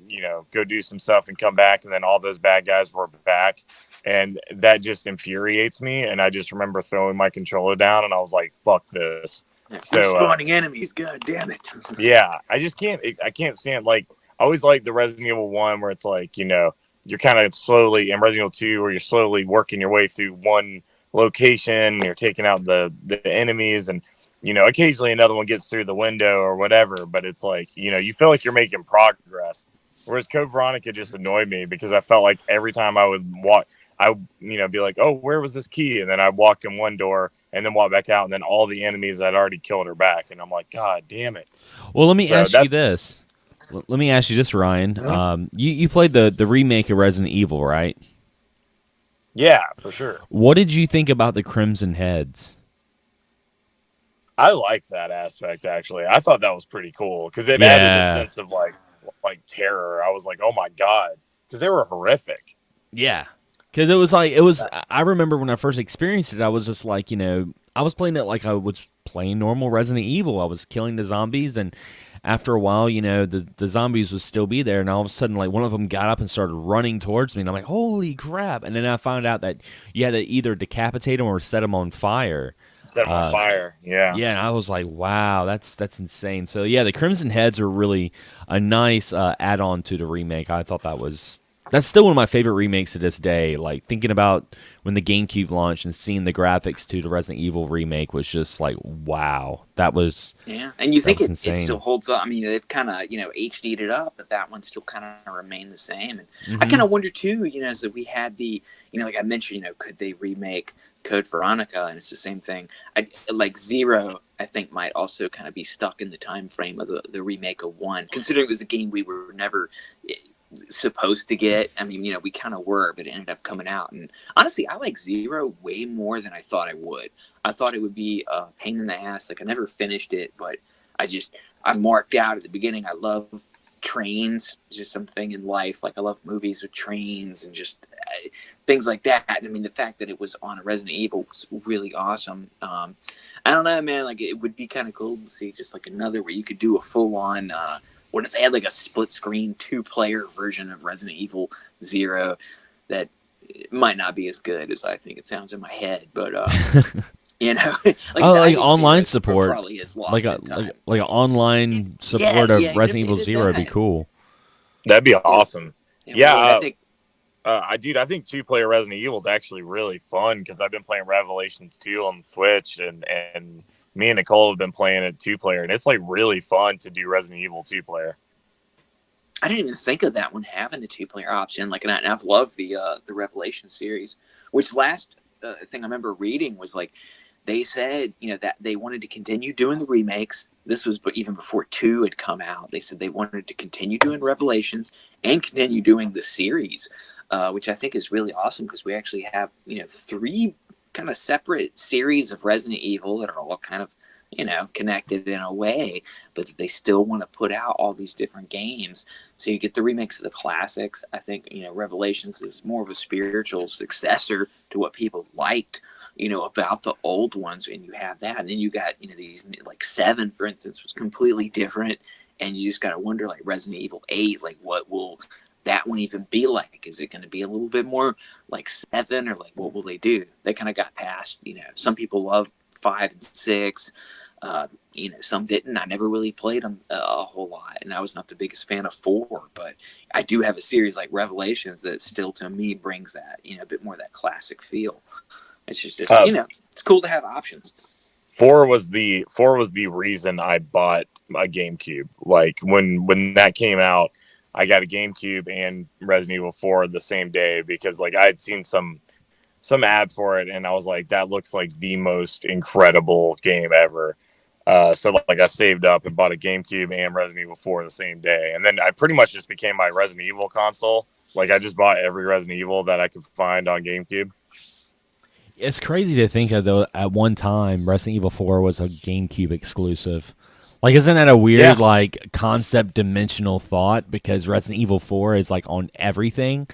do some stuff and come back, and then all those bad guys were back, and that just infuriates me. And I just remember throwing my controller down, and I was like, "Fuck this!" So spawning enemies, god damn it! Yeah, I can't stand I always like the Resident Evil 1 where it's you're kind of slowly in Resident Evil 2 where you're slowly working your way through one location and you're taking out the enemies, and occasionally another one gets through the window or whatever, but it's you feel like you're making progress. Whereas Code Veronica just annoyed me because I felt like every time I would walk, I would be like, oh, where was this key? And then I'd walk in one door and then walk back out, and then all the enemies I'd already killed are back, and I'm like, God damn it. Well, let me ask you this. Let me ask you this, Ryan. You played the remake of Resident Evil, right? Yeah, for sure. What did you think about the Crimson Heads? I like that aspect, actually. I thought that was pretty cool because it added a sense of terror. I was like, oh my God, because they were horrific. Yeah, because it was. I remember when I first experienced it, I was just I was playing it like I was playing normal Resident Evil. I was killing the zombies, and after a while, the zombies would still be there, and all of a sudden, one of them got up and started running towards me, and I'm like, holy crap. And then I found out that you had to either decapitate them or set them on fire. Set them on fire, yeah. Yeah, and I was like, wow, that's insane. So, yeah, the Crimson Heads are really a nice add-on to the remake. I thought that was That's still one of my favorite remakes to this day. Like, thinking about when the GameCube launched and seeing the graphics to the Resident Evil remake was just like, wow, that was And you think it insane. still holds up. I mean, they've kind of, HD'd it up, but that one still kind of remained the same. And I kind of wonder too, as that we had the, like I mentioned, could they remake Code Veronica? And it's the same thing. Like Zero, I think might also kind of be stuck in the time frame of the remake of 1, considering it was a game we were never supposed to get. I mean, we kind of were, but it ended up coming out. And honestly, I like Zero way more than I thought I would. I thought it would be a pain in the ass. Like, I never finished it, but I marked out at the beginning. I love trains, just something in life. Like, I love movies with trains and just things like that. I mean, the fact that it was on a Resident Evil was really awesome. I don't know, man. Like, it would be kind of cool to see just like another where you could do a full on, what if they had like a split screen 2-player version of Resident Evil 0 that might not be as good as I think it sounds in my head, but like online support, probably is lost like an online support of Resident Evil 0 would be cool. That'd be awesome. Yeah, I think. I think 2-player Resident Evil is actually really fun because I've been playing Revelations 2 on the Switch, and me and Nicole have been playing it 2-player, and it's like really fun to do Resident Evil 2-player. I didn't even think of that one having a 2-player option. Like, and I've loved the Revelation series, which last thing I remember reading was like they said that they wanted to continue doing the remakes. This was even before 2 had come out. They said they wanted to continue doing Revelations and continue doing the series, which I think is really awesome because we actually have 3 kind of separate series of Resident Evil that are all kind of connected in a way, but they still want to put out all these different games. So you get the remakes of the classics. I think Revelations is more of a spiritual successor to what people liked about the old ones, and you have that, and then you got these like 7, for instance, was completely different, and you just got to wonder, like Resident Evil 8, like what will that one even be like? Is it going to be a little bit more like 7, or like what will they do? They kind of got past, some people love 5 and 6, some didn't. I never really played them a whole lot, and I was not the biggest fan of 4, but I do have a series like Revelations that still to me brings that a bit more of that classic feel. It's just it's cool to have options. 4 was the reason I bought a GameCube. Like when that came out, I got a GameCube and Resident Evil 4 the same day because like I had seen some ad for it, and I was like, that looks like the most incredible game ever. So like I saved up and bought a GameCube and Resident Evil 4 the same day, and then I pretty much just became my Resident Evil console. Like I just bought every Resident Evil that I could find on GameCube. It's crazy to think of, though, at one time Resident Evil 4 was a GameCube exclusive. Like, isn't that a weird like concept dimensional thought? Because Resident Evil 4 is like on everything,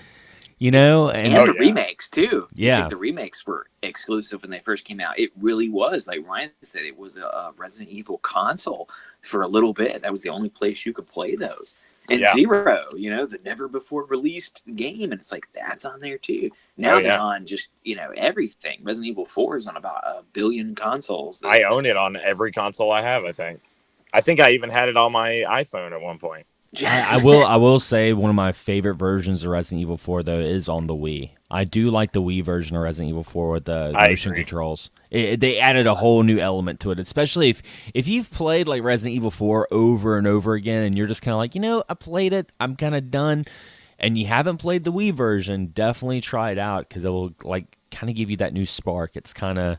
and the remakes too. Yeah, I think the remakes were exclusive when they first came out. It really was, like Ryan said, it was a Resident Evil console for a little bit. That was the only place you could play those. And 0, the never before released game, and it's like that's on there too. Now they're on just everything. Resident Evil 4 is on about 1 billion consoles. I own it on every console I have. I think I even had it on my iPhone at one point. I will say one of my favorite versions of Resident Evil 4 though is on the Wii. I do like the Wii version of Resident Evil 4 with the motion controls. They added a whole new element to it, especially if you've played like Resident Evil 4 over and over again, and you're just kind of like, I played it, I'm kind of done, and you haven't played the Wii version. Definitely try it out because it will like kind of give you that new spark. It's kind of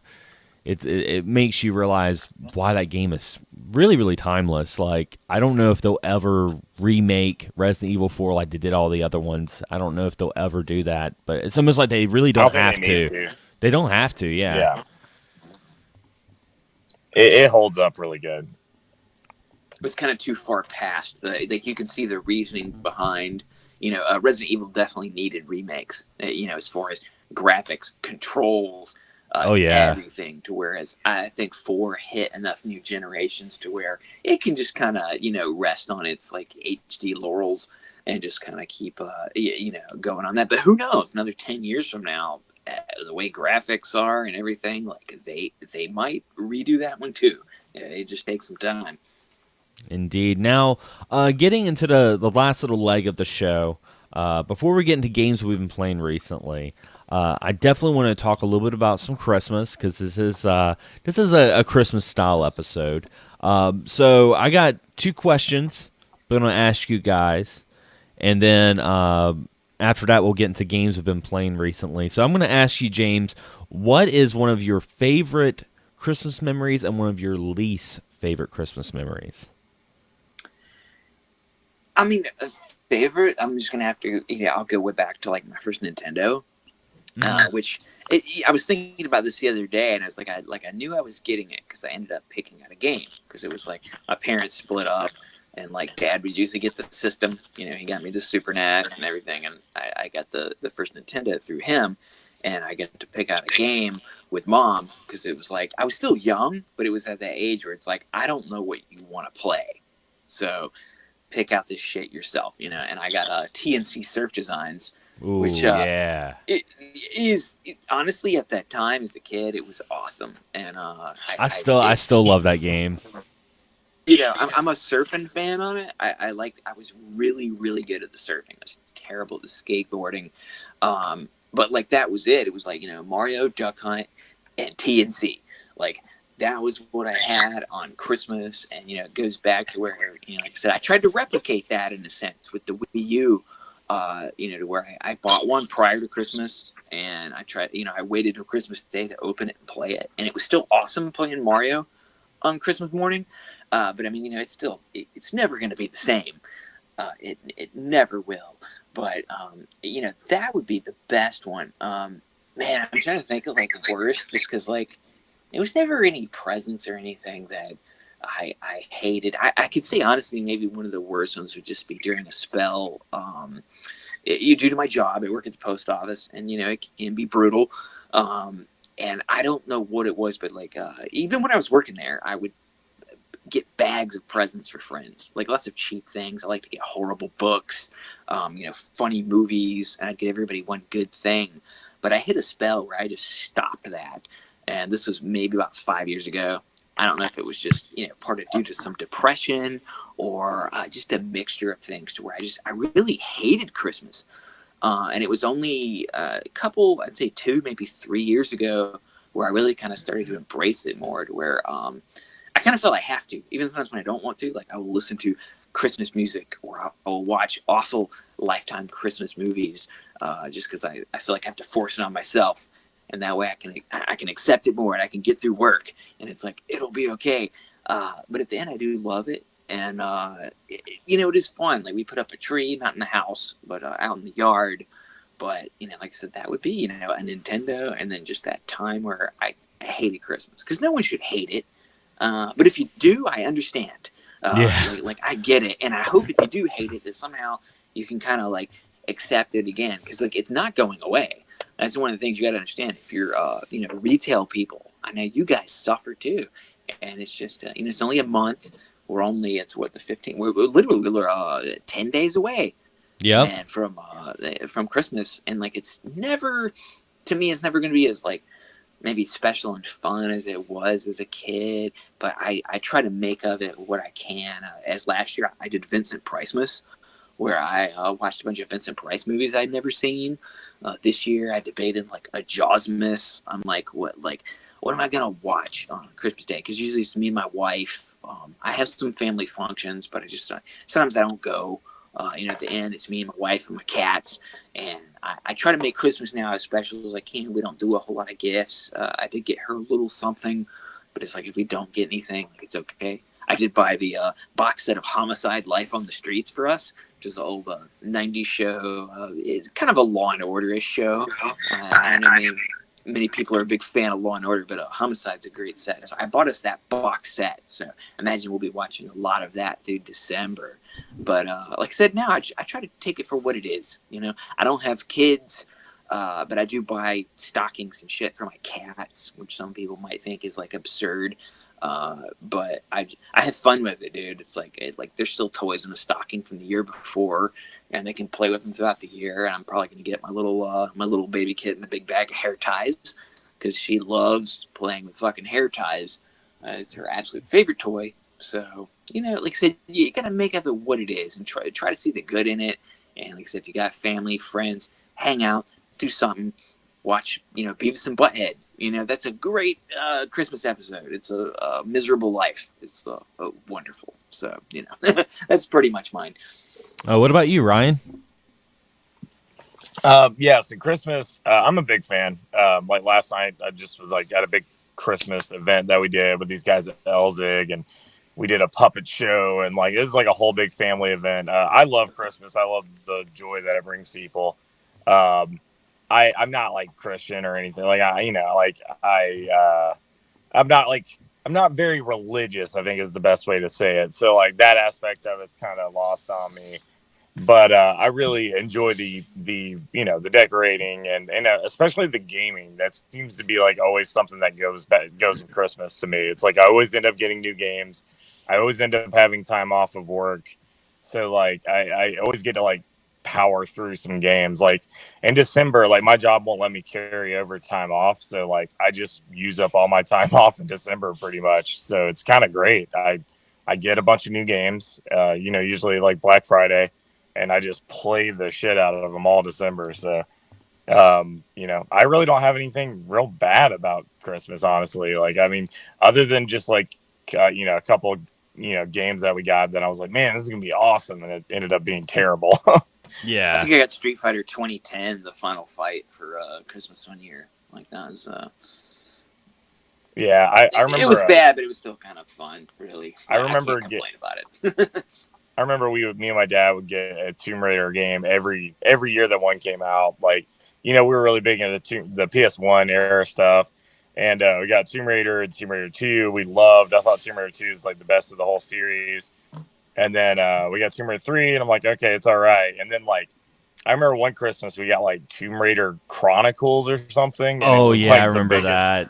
it makes you realize why that game is really, really timeless. Like, I don't know if they'll ever remake Resident Evil 4 like they did all the other ones. I don't know if they'll ever do that, but it's almost like they really don't have to. They don't have to, yeah. It holds up really good. It was kind of too far past. Like you can see the reasoning behind, Resident Evil definitely needed remakes, as far as graphics, controls, everything, to whereas I think 4 hit enough new generations to where it can just kind of rest on its like HD laurels and just kind of keep going on that. But who knows, another 10 years from now, the way graphics are and everything, like they might redo that one too. It just takes some time. Indeed. Now, getting into the last little leg of the show, before we get into games we've been playing recently, I definitely want to talk a little bit about some Christmas because this is a Christmas style episode. So I got 2 questions I'm going to ask you guys, and then after that we'll get into games we've been playing recently. So I'm going to ask you, James, what is one of your favorite Christmas memories and one of your least favorite Christmas memories? I mean, a favorite. I'm just gonna have to. I'll go way back to like my first Nintendo, which I was thinking about this the other day, and I was like, I knew I was getting it because I ended up picking out a game because it was like my parents split up, and like Dad would usually get the system. He got me the Super NES and everything, and I got the first Nintendo through him, and I got to pick out a game with Mom because it was like I was still young, but it was at that age where it's like I don't know what you want to play, so pick out this shit yourself, and I got TNC Surf Designs, Ooh, which yeah, it is honestly at that time as a kid it was awesome, and I still love that game. I'm a surfing fan on it. I was really really good at the surfing. I was terrible at the skateboarding, but like that was it. It was like Mario, Duck Hunt, and TNC. Like that was what I had on Christmas, and it goes back to where like I said, I tried to replicate that in a sense with the Wii U, to where I bought one prior to Christmas, and I tried, I waited till Christmas Day to open it and play it, and it was still awesome playing Mario on Christmas morning, but I mean, it's never going to be the same. It never will, but that would be the best one. Man, I'm trying to think of like the worst, just because like. It was never any presents or anything that I hated. I could say honestly, maybe one of the worst ones would just be during a spell. Due to my job, I work at the post office, and it can be brutal. And I don't know what it was, but like even when I was working there, I would get bags of presents for friends, like lots of cheap things. I like to get horrible books, funny movies, and I'd get everybody one good thing. But I hit a spell where I just stopped that. And this was maybe about 5 years ago. I don't know if it was just, part of due to some depression or just a mixture of things to where I really hated Christmas. And it was only a couple, I'd say 2, maybe 3 years ago where I really kind of started to embrace it more to where I kind of felt I have to, even sometimes when I don't want to, like I will listen to Christmas music or I will watch awful Lifetime Christmas movies just because I feel like I have to force it on myself. And that way I can accept it more and I can get through work and it's like, it'll be okay. But at the end I do love it. And, it is fun. Like we put up a tree, not in the house, but out in the yard. But, like I said, that would be, a Nintendo. And then just that time where I hated Christmas because no one should hate it. But if you do, I understand. Like I get it. And I hope if you do hate it that somehow you can kind of like accept it again. Because like it's not going away. That's one of the things you got to understand. If you're, retail people, I know you guys suffer too. And it's just, it's only a month. We're only, it's what, the 15th. We're 10 days away. Yeah. And from Christmas. And like, it's never, to me, it's never going to be as like maybe special and fun as it was as a kid. But I try to make of it what I can. As last year, I did Vincent Pricemas, where I watched a bunch of Vincent Price movies I'd never seen. This year, I debated like a Jaws-miss. I'm like, what am I gonna watch on Christmas Day? Because usually it's me and my wife. I have some family functions, but sometimes I don't go. At the end, it's me and my wife and my cats, and I try to make Christmas now as special as I can. We don't do a whole lot of gifts. I did get her a little something, but it's like if we don't get anything, like it's okay. I did buy the box set of Homicide: Life on the Streets for us, which is an old 90s show. It's kind of a Law and Order-ish show. I know many people are a big fan of Law and Order, but Homicide's a great set. So I bought us that box set. So imagine we'll be watching a lot of that through December. But like I said, now I try to take it for what it is. I don't have kids, but I do buy stockings and shit for my cats, which some people might think is like absurd. But I have fun with it, dude. It's like there's still toys in the stocking from the year before, and they can play with them throughout the year. And I'm probably gonna get my little baby kitten a big bag of hair ties because she loves playing with fucking hair ties. It's her absolute favorite toy. So like I said, you gotta make of it what it is and try to see the good in it. And like I said, if you got family, friends, hang out, do something, watch, Beavis and Butthead. That's a great Christmas episode. It's a miserable life. It's wonderful. So, that's pretty much mine. What about you, Ryan? Yeah, so Christmas, I'm a big fan. Like last night, I just was like at a big Christmas event that we did with these guys at Elzig, and we did a puppet show, and like it's like a whole big family event. I love Christmas. I love the joy that it brings people. I'm not like Christian or anything. Like I'm not very religious, I think is the best way to say it. So like that aspect of it's kind of lost on me. But I really enjoy the decorating and especially the gaming. That seems to be like always something that goes with Christmas to me. It's like I always end up getting new games. I always end up having time off of work. So like I always get to like power through some games. Like in December, like my job won't let me carry over time off. So like I just use up all my time off in December pretty much. So it's kind of great. I get a bunch of new games, usually like Black Friday. And I just play the shit out of them all December. So, I really don't have anything real bad about Christmas, honestly. Like, I mean, other than just like, a couple, games that we got that I was like, man, this is going to be awesome. And it ended up being terrible. Yeah. I think I got Street Fighter 2010, the final fight for Christmas one year. Like that was... Yeah, I remember... It was bad, but it was still kind of fun, really. I remember... I can't complain about it. I remember me and my dad would get a Tomb Raider game every year that one came out. Like, we were really big into the PS1 era stuff. And we got Tomb Raider and Tomb Raider 2. I thought Tomb Raider 2 is like the best of the whole series. And then we got Tomb Raider 3, and I'm like, okay, it's all right. And then like, I remember one Christmas we got like Tomb Raider Chronicles or something. Oh yeah, like I remember that.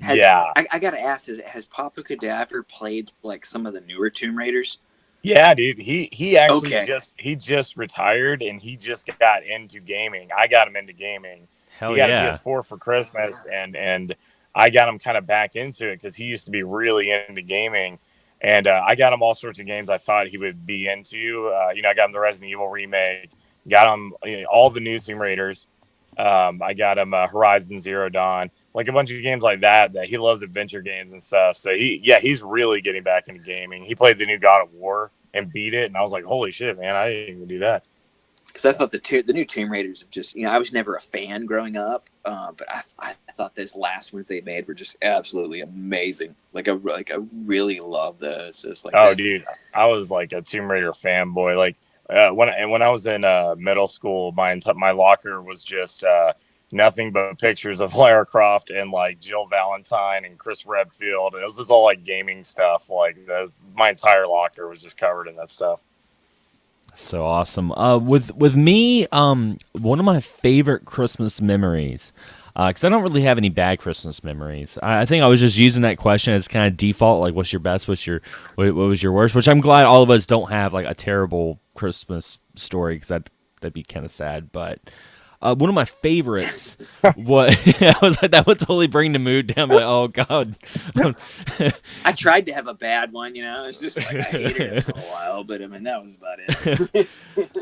I gotta ask, has Papa Cadaver played like some of the newer Tomb Raiders? Yeah, dude. He actually just retired and he just got into gaming. I got him into gaming. Hell he got yeah. a PS4 for Christmas and I got him kind of back into it because he used to be really into gaming. And I got him all sorts of games I thought he would be into. I got him the Resident Evil remake, got him all the new Tomb Raiders. I got him Horizon Zero Dawn, like a bunch of games like that he loves, adventure games and stuff. So he's really getting back into gaming. He played the new God of War and beat it, and I was like, holy shit, man, I didn't even do that. Because I thought the new Tomb Raiders have just, I was never a fan growing up, but I thought those last ones they made were just absolutely amazing. Like I really love those. Just like dude, I was like a Tomb Raider fanboy. Like when I was in middle school, my locker was just nothing but pictures of Lara Croft and like Jill Valentine and Chris Redfield. And it was just all like gaming stuff. Like my entire locker was just covered in that stuff. So awesome. With me, one of my favorite Christmas memories, because I don't really have any bad Christmas memories. I think I was just using that question as kind of default, like what's your best, what was your worst, which I'm glad all of us don't have like a terrible Christmas story, because that'd be kind of sad. But one of my favorites was I was like, that would totally bring the mood down. Like, oh god. I tried to have a bad one, it's just like I hated it for a while, but I mean that was about it.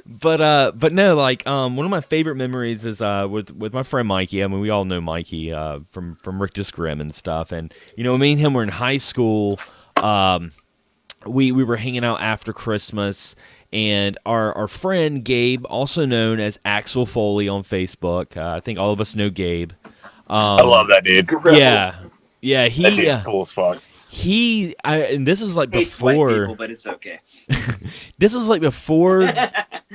but no, like one of my favorite memories is with my friend Mikey. I mean, we all know Mikey from Rick Disgrim and stuff, and me and him were in high school. We were hanging out after Christmas. And our friend Gabe, also known as Axel Foley on Facebook, I think all of us know Gabe. I love that dude. Yeah. That dude's cool as fuck. And this is like Hates before. white people, but it's okay. This is like before.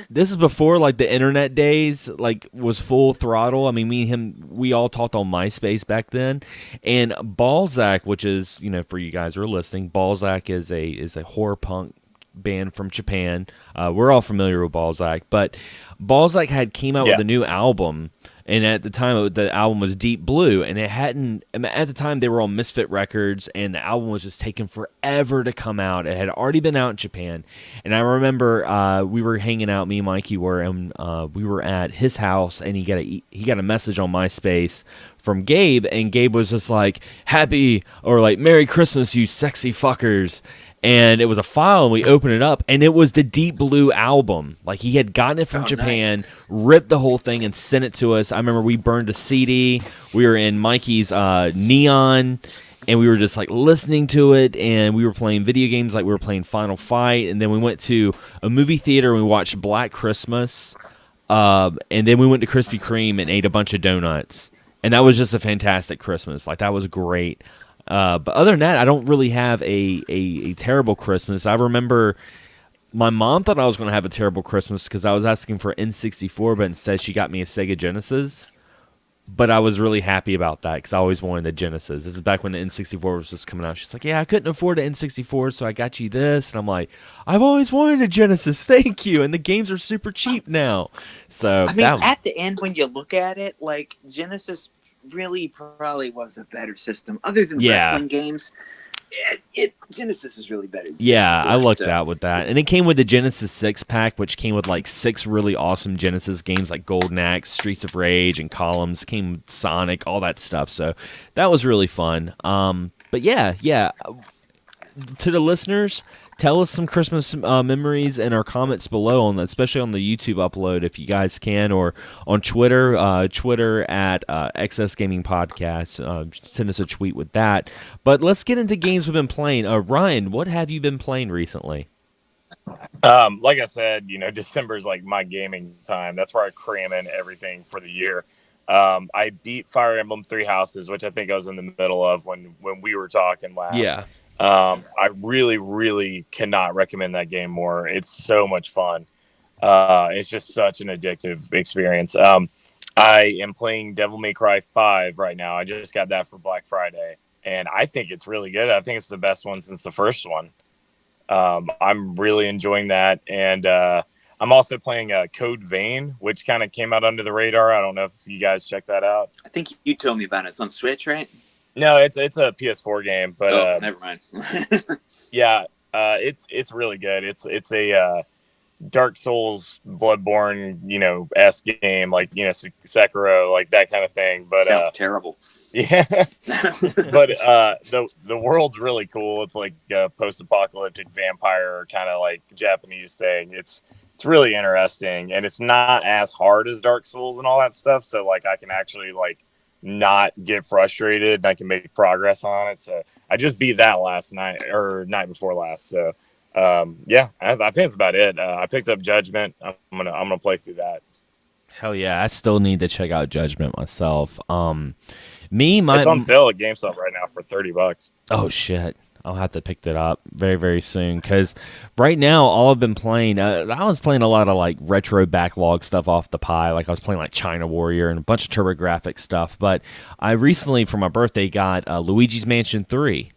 This is before like the internet days like was full throttle. I mean, me and him, we all talked on MySpace back then. And Balzac, which is for you guys who are listening, Balzac is a horror punk band from Japan. We're all familiar with Balzac, but Balzac came out with a new album, and at the time the album was Deep Blue, and at the time they were on Misfit Records, and the album was just taking forever to come out. It had already been out in Japan, and I remember we were hanging out, me and Mikey were, and we were at his house, and he got a message on MySpace from Gabe, and Gabe was just like, happy, or like, Merry Christmas, you sexy fuckers. And it was a file, and we opened it up, and it was the Deep Blue album. Like, he had gotten it from Japan, nice. ripped the whole thing, and sent it to us. I remember we burned a CD. We were in Mikey's Neon, and we were just, like, listening to it, and we were playing video games like we were playing Final Fight. And then we went to a movie theater, and we watched Black Christmas. And then we went to Krispy Kreme and ate a bunch of donuts. And that was just a fantastic Christmas. Like, that was great. But other than that, I don't really have a terrible Christmas. I remember my mom thought I was going to have a terrible Christmas because I was asking for N64, but instead she got me a Sega Genesis. But I was really happy about that because I always wanted the Genesis. This is back when the N64 was just coming out. She's like, yeah, I couldn't afford the N64, so I got you this. And I'm like, I've always wanted a Genesis. Thank you. And the games are super cheap now. So I mean, at the end, when you look at it, like, Genesis really probably was a better system. Other than wrestling games, Genesis is really better than 64. Yeah, I lucked out with that. And it came with the Genesis 6-pack, which came with, like, 6 really awesome Genesis games, like Golden Axe, Streets of Rage, and Columns. Came with Sonic, all that stuff. So that was really fun. But yeah. To the listeners, tell us some Christmas memories in our comments below, especially on the YouTube upload if you guys can, or on Twitter, Twitter at XSGaming Podcast. Send us a tweet with that. But let's get into games we've been playing. Ryan, what have you been playing recently? Like I said, December is like my gaming time. That's where I cram in everything for the year. I beat Fire Emblem Three Houses, which I think I was in the middle of when we were talking last. Yeah. I really, really cannot recommend that game more. It's so much fun. It's just such an addictive experience. I am playing Devil May Cry 5 right now. I just got that for Black Friday, and I think it's really good. I think it's the best one since the first one. I'm really enjoying that, and I'm also playing Code Vein, which kind of came out under the radar. I don't know if you guys checked that out. I think you told me about it. It's on Switch, right? No, it's a PS4 game, but never mind. yeah, it's really good. It's a Dark Souls, Bloodborne, esque game, like Sekiro, like that kind of thing. But sounds terrible. Yeah, but the world's really cool. It's like a post-apocalyptic vampire kind of like Japanese thing. It's really interesting, and it's not as hard as Dark Souls and all that stuff. So like I can actually like not get frustrated and I can make progress on it. So I just beat that last night or night before last. So yeah, I think that's about it. I picked up Judgment. I'm gonna play through that. Hell yeah, I still need to check out Judgment myself. It's on sale at GameStop right now for $30. Oh shit. I'll have to pick that up very, very soon because right now all I've been playing, I was playing a lot of like retro backlog stuff off the pie. Like I was playing like China Warrior and a bunch of TurboGrafx stuff. But I recently, for my birthday, got Luigi's Mansion 3.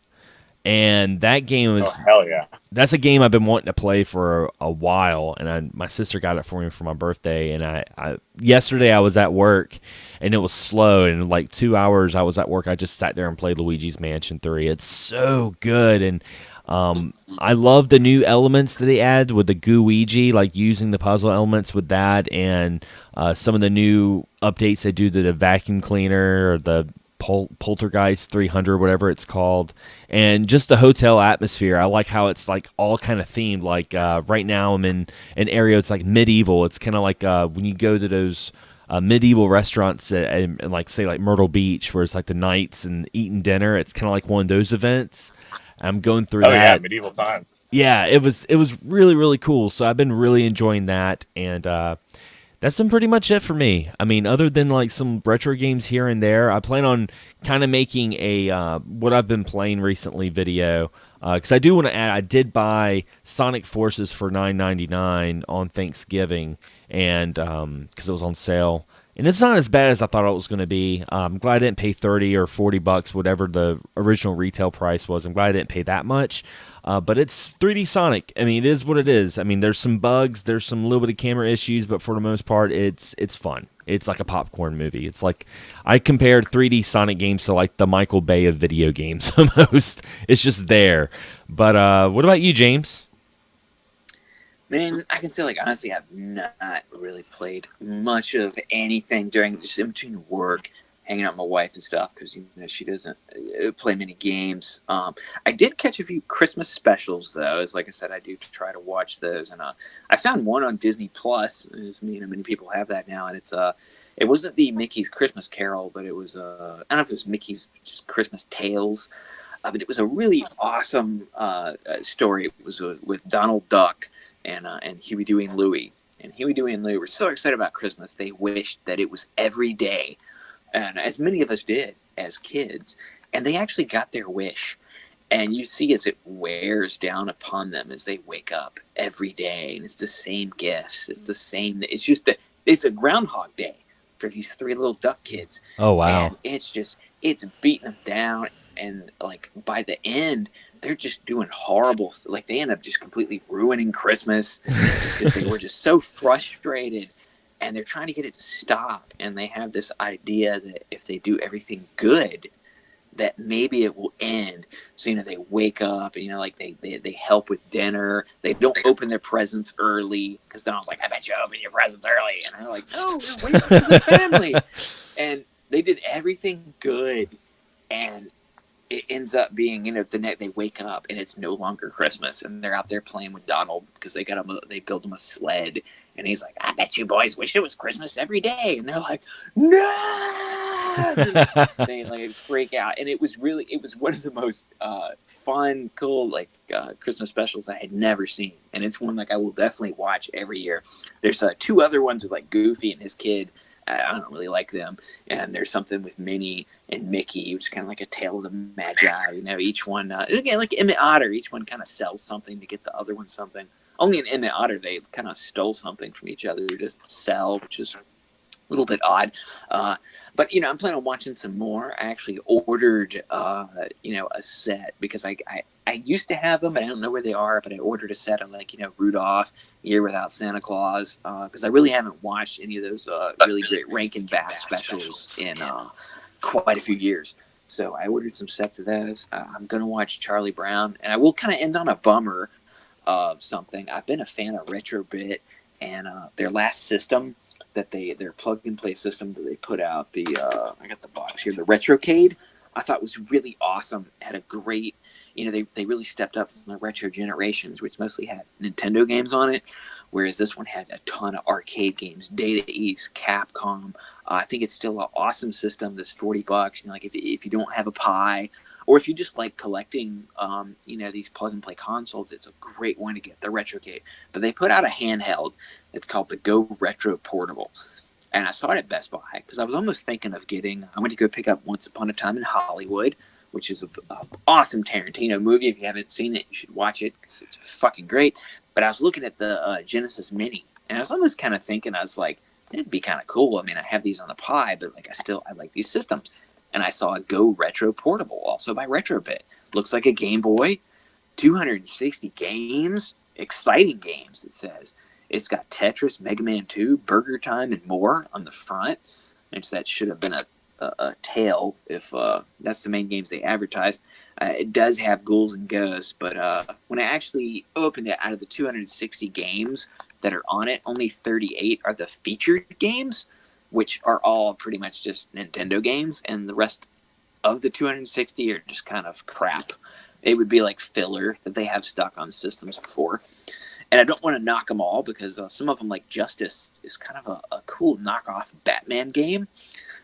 And that game was hell yeah. That's a game I've been wanting to play for a while, and my sister got it for me for my birthday. And I yesterday I was at work, and it was slow. And in like 2 hours I was at work, I just sat there and played Luigi's Mansion 3. It's so good, and I love the new elements that they add with the Gooigi, like using the puzzle elements with that, and some of the new updates they do to the vacuum cleaner or the Poltergeist 300, whatever it's called, and just the hotel atmosphere. I like how it's like all kind of themed. Like right now I'm in an area it's like medieval. It's kind of like when you go to those medieval restaurants and like say like Myrtle Beach, where it's like the nights and eating dinner. It's kind of like one of those events. I'm going through that. Yeah, medieval times. Yeah, it was really, really cool. So I've been really enjoying that, and that's been pretty much it for me. I mean, other than like some retro games here and there, I plan on kind of making a what I've been playing recently video, because I do want to add, I did buy Sonic Forces for $9.99 on Thanksgiving, and because it was on sale. And it's not as bad as I thought it was going to be. I'm glad I didn't pay $30 or $40, whatever the original retail price was. I'm glad I didn't pay that much. But it's 3D Sonic. I mean, it is what it is. I mean, there's some bugs, there's some little bit of camera issues, but for the most part, it's fun. It's like a popcorn movie. It's like I compared 3D Sonic games to like the Michael Bay of video games almost. It's just there. But what about you, James? Man, I can say, like, honestly, I've not really played much of anything during just in between work hanging out with my wife and stuff because she doesn't play many games. I did catch a few Christmas specials though. As like I said, I do try to watch those, and I found one on Disney Plus. Many people have that now, and it wasn't the Mickey's Christmas Carol, but it was I don't know if it was Mickey's just Christmas Tales, but it was a really awesome story. It was with Donald Duck and Huey, Dewey, and Louie. And Huey, Dewey, and Louie were so excited about Christmas, they wished that it was every day. And as many of us did as kids. And they actually got their wish. And you see as it wears down upon them as they wake up every day. And it's the same gifts. It's the same. It's just that it's a Groundhog Day for these three little duck kids. Oh, wow. And it's beating them down. And like by the end, they're just doing horrible. Like they end up just completely ruining Christmas just because they were just so frustrated, and they're trying to get it to stop. And they have this idea that if they do everything good, that maybe it will end. So, they wake up and, like they help with dinner. They don't open their presents early because then I was like, I bet you open your presents early. And they're like, no, we're waiting for the family. And they did everything good. And it ends up being, the night they wake up and it's no longer Christmas, and they're out there playing with Donald because they build him a sled, and he's like, I bet you boys wish it was Christmas every day. And they're like, no! They like freak out. And it was one of the most fun, cool, Christmas specials I had never seen. And it's one I will definitely watch every year. There's two other ones with Goofy and his kid. I don't really like them. And there's something with Minnie and Mickey, which is kind of like a tale of the Magi. Each one, again, like Emmett Otter, each one kind of sells something to get the other one something. Only in Emmett Otter, they kind of stole something from each other to just sell, which is a little bit odd. But, I'm planning on watching some more. I actually ordered, a set because I used to have them, but I don't know where they are. But I ordered a set of Rudolph, Year Without Santa Claus, because I really haven't watched any of those really great Rankin Bass specials in quite a few years. So I ordered some sets of those. I'm going to watch Charlie Brown, and I will kind of end on a bummer of something. I've been a fan of Retrobit and their last system their plug-and-play system that they put out, I got the box here, the Retrocade, I thought was really awesome. It had a great, they really stepped up from the retro generations, which mostly had Nintendo games on it, whereas this one had a ton of arcade games, Data East, Capcom. I think it's still an awesome system that's $40. If you don't have a Pi, or if you just like collecting, these plug-and-play consoles, it's a great one to get, the Retrocade. But they put out a handheld. It's called the Go Retro Portable. And I saw it at Best Buy because I was almost thinking of I went to go pick up Once Upon a Time in Hollywood, which is an awesome Tarantino movie. If you haven't seen it, you should watch it because it's fucking great. But I was looking at the Genesis Mini, and I was almost kind of thinking, I was like, it'd be kind of cool. I mean, I have these on the Pi, but I like these systems. And I saw a Go Retro Portable, also by Retrobit. Looks like a Game Boy, 260 games, exciting games, it says. It's got Tetris, Mega Man 2, Burger Time, and more on the front. That should have been a tail if that's the main games they advertise. It does have Ghouls and Ghosts, but when I actually opened it, out of the 260 games that are on it, only 38 are the featured games, which are all pretty much just Nintendo games, and the rest of the 260 are just kind of crap. It would be like filler that they have stuck on systems before. And I don't want to knock them all because some of them, like Justice, is kind of a cool knockoff Batman game,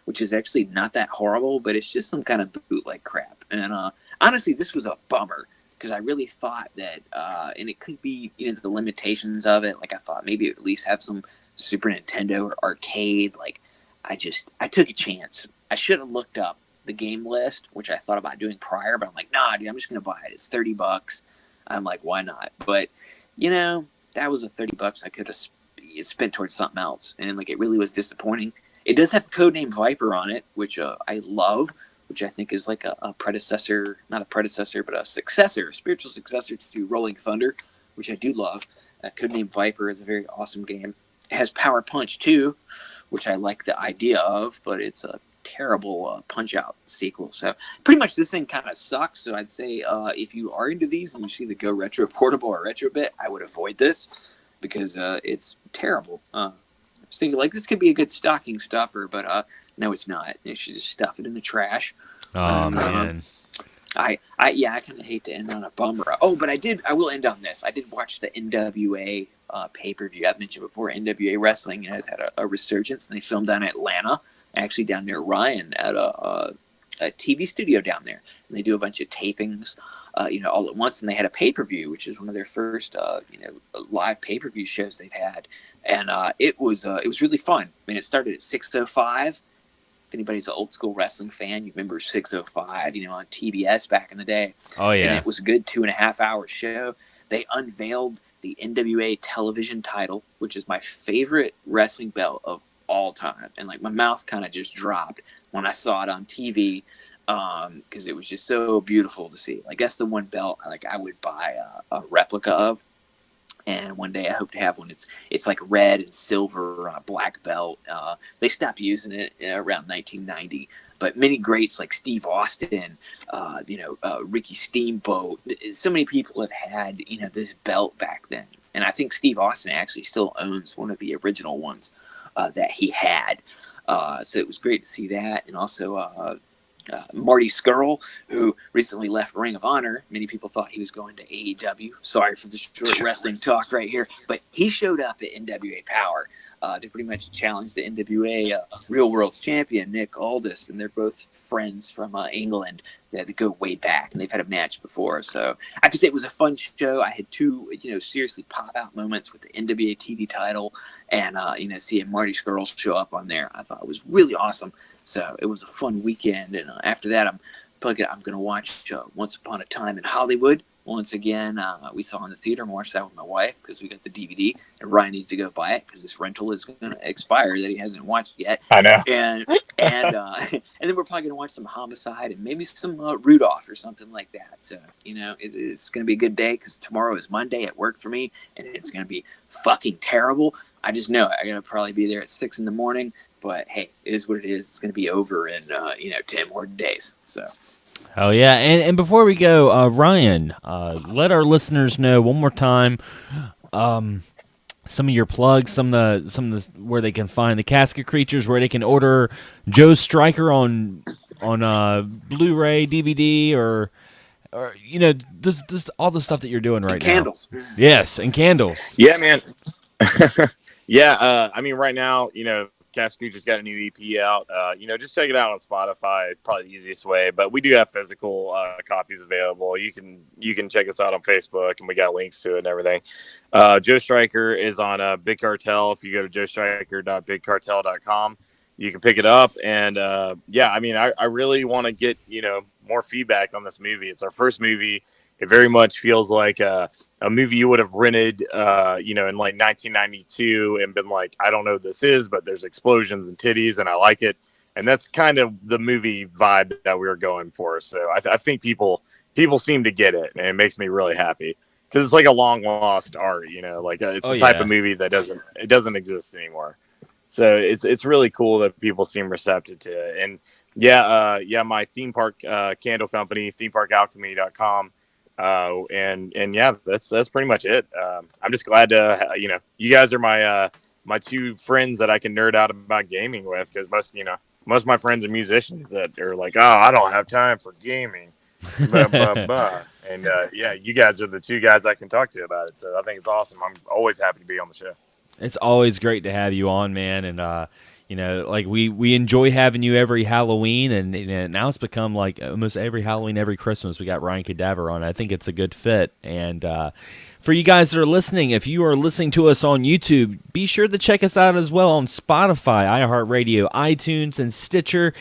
which is actually not that horrible, but it's just some kind of bootleg crap. And honestly, this was a bummer because I really thought that, and it could be the limitations of it. I thought maybe it would at least have some Super Nintendo or arcade. I took a chance. I should have looked up the game list, which I thought about doing prior, but I'm like, nah, dude, I'm just gonna buy it. It's $30. I'm like, why not? But that was a $30 I could have spent towards something else, and it really was disappointing. It does have Codename Viper on it, which I love, which I think is like a predecessor, not a predecessor, but a successor, a spiritual successor to Rolling Thunder, which I do love. Codename Viper is a very awesome game. It has Power Punch 2, which I like the idea of, but it's a terrible Punch-Out sequel. So pretty much this thing kind of sucks. So I'd say if you are into these and you see the Go Retro Portable or Retrobit, I would avoid this because it's terrible. was thinking like this could be a good stocking stuffer, but no, it's not. You should just stuff it in the trash. Oh man. I kind of hate to end on a bummer. Oh, but I will end on this. I did watch the NWA pay-per-view. I've mentioned before, NWA Wrestling, has had a resurgence, and they filmed down in Atlanta, actually down near Ryan at a TV studio down there. And they do a bunch of tapings, all at once. And they had a pay-per-view, which is one of their first, live pay-per-view shows they've had. And it was really fun. I mean, it started at 6:05. Anybody's an old school wrestling fan, you remember 6:05, on TBS back in the day. Oh yeah. And it was a good 2.5 hour show. They unveiled the NWA television title, which is my favorite wrestling belt of all time. And like my mouth kind of just dropped when I saw it on TV, because it was just so beautiful to see. Like that's the one belt like I would buy a replica of. And one day I hope to have one. It's like red and silver on a black belt. They stopped using it around 1990. But many greats like Steve Austin, Ricky Steamboat. So many people have had this belt back then. And I think Steve Austin actually still owns one of the original ones that he had. So it was great to see that. And also Marty Scurll, who recently left Ring of Honor. Many people thought he was going to AEW. Sorry for the short wrestling talk right here. But he showed up at NWA Power to pretty much challenge the NWA Real World Champion, Nick Aldis. And they're both friends from England that go way back. And they've had a match before. So I could say it was a fun show. I had two, seriously pop-out moments with the NWA TV title. And, seeing Marty Scurll show up on there, I thought it was really awesome. So it was a fun weekend, and after that, I'm going to watch Once Upon a Time in Hollywood. Once again, we saw in the theater. I'm watching that with my wife because we got the DVD, and Ryan needs to go buy it because this rental is going to expire that he hasn't watched yet. I know. And then we're probably going to watch some Homicide and maybe some Rudolph or something like that. So, it's going to be a good day because tomorrow is Monday at work for me, and it's going to be fucking terrible. I just know I got to probably be there at 6 a.m. But hey, it is what it is. It's going to be over in 10 more days. So. Oh yeah, and before we go, Ryan, let our listeners know one more time some of your plugs, some of the where they can find the Casket Creatures, where they can order Joe Stryker on Blu-ray, DVD, or this all the stuff that you're doing right now. Candles. Yes, and candles. Yeah, man. Yeah, right now, Casket Creatures got a new EP out. Just check it out on Spotify. Probably the easiest way. But we do have physical copies available. You can check us out on Facebook, and we got links to it and everything. Joe Stryker is on Big Cartel. If you go to joestryker.bigcartel.com, you can pick it up. And I really want to get more feedback on this movie. It's our first movie. It very much feels like a movie you would have rented, in like 1992 and been like, I don't know what this is, but there's explosions and titties and I like it. And that's kind of the movie vibe that we were going for. So I think people seem to get it, and it makes me really happy because it's like a long lost art, it's a type of movie that doesn't exist anymore. So it's really cool that people seem receptive to it. And my theme park candle company, themeparkalchemy.com. That's pretty much it. I'm just glad to, you guys are my two friends that I can nerd out about gaming with, because most of my friends are musicians that are like, oh, I don't have time for gaming. Blah, blah, blah. And you guys are the two guys I can talk to about it. So I think it's awesome. I'm always happy to be on the show. It's always great to have you on, man. And, we enjoy having you every Halloween, and now it's become like almost every Halloween, every Christmas, we got Ryan Cadaver on. I think it's a good fit. And for you guys that are listening, if you are listening to us on YouTube, be sure to check us out as well on Spotify, iHeartRadio, iTunes, and Stitcher.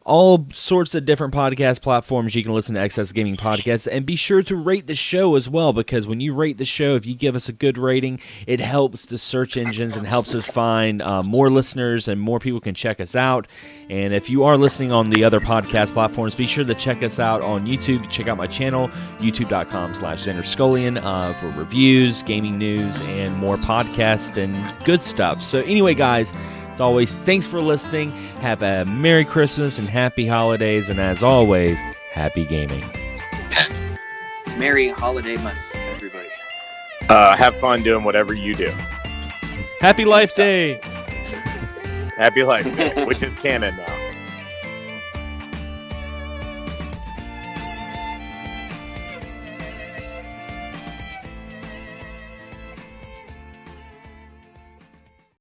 All sorts of different podcast platforms you can listen to XSGaming Podcast, and be sure to rate the show as well, because when you rate the show, if you give us a good rating, it helps the search engines and helps us find more listeners, and more people can check us out. And if you are listening on the other podcast platforms, be sure to check us out on YouTube. Check out my channel, youtube.com/XanderScullion, for reviews, gaming news, and more podcasts and good stuff. So anyway, guys, as always, thanks for listening. Have a Merry Christmas and Happy Holidays. And as always, Happy Gaming. Merry Holiday Mas, everybody. Have fun doing whatever you do. Happy Life Day. Happy Life Day, which is canon now.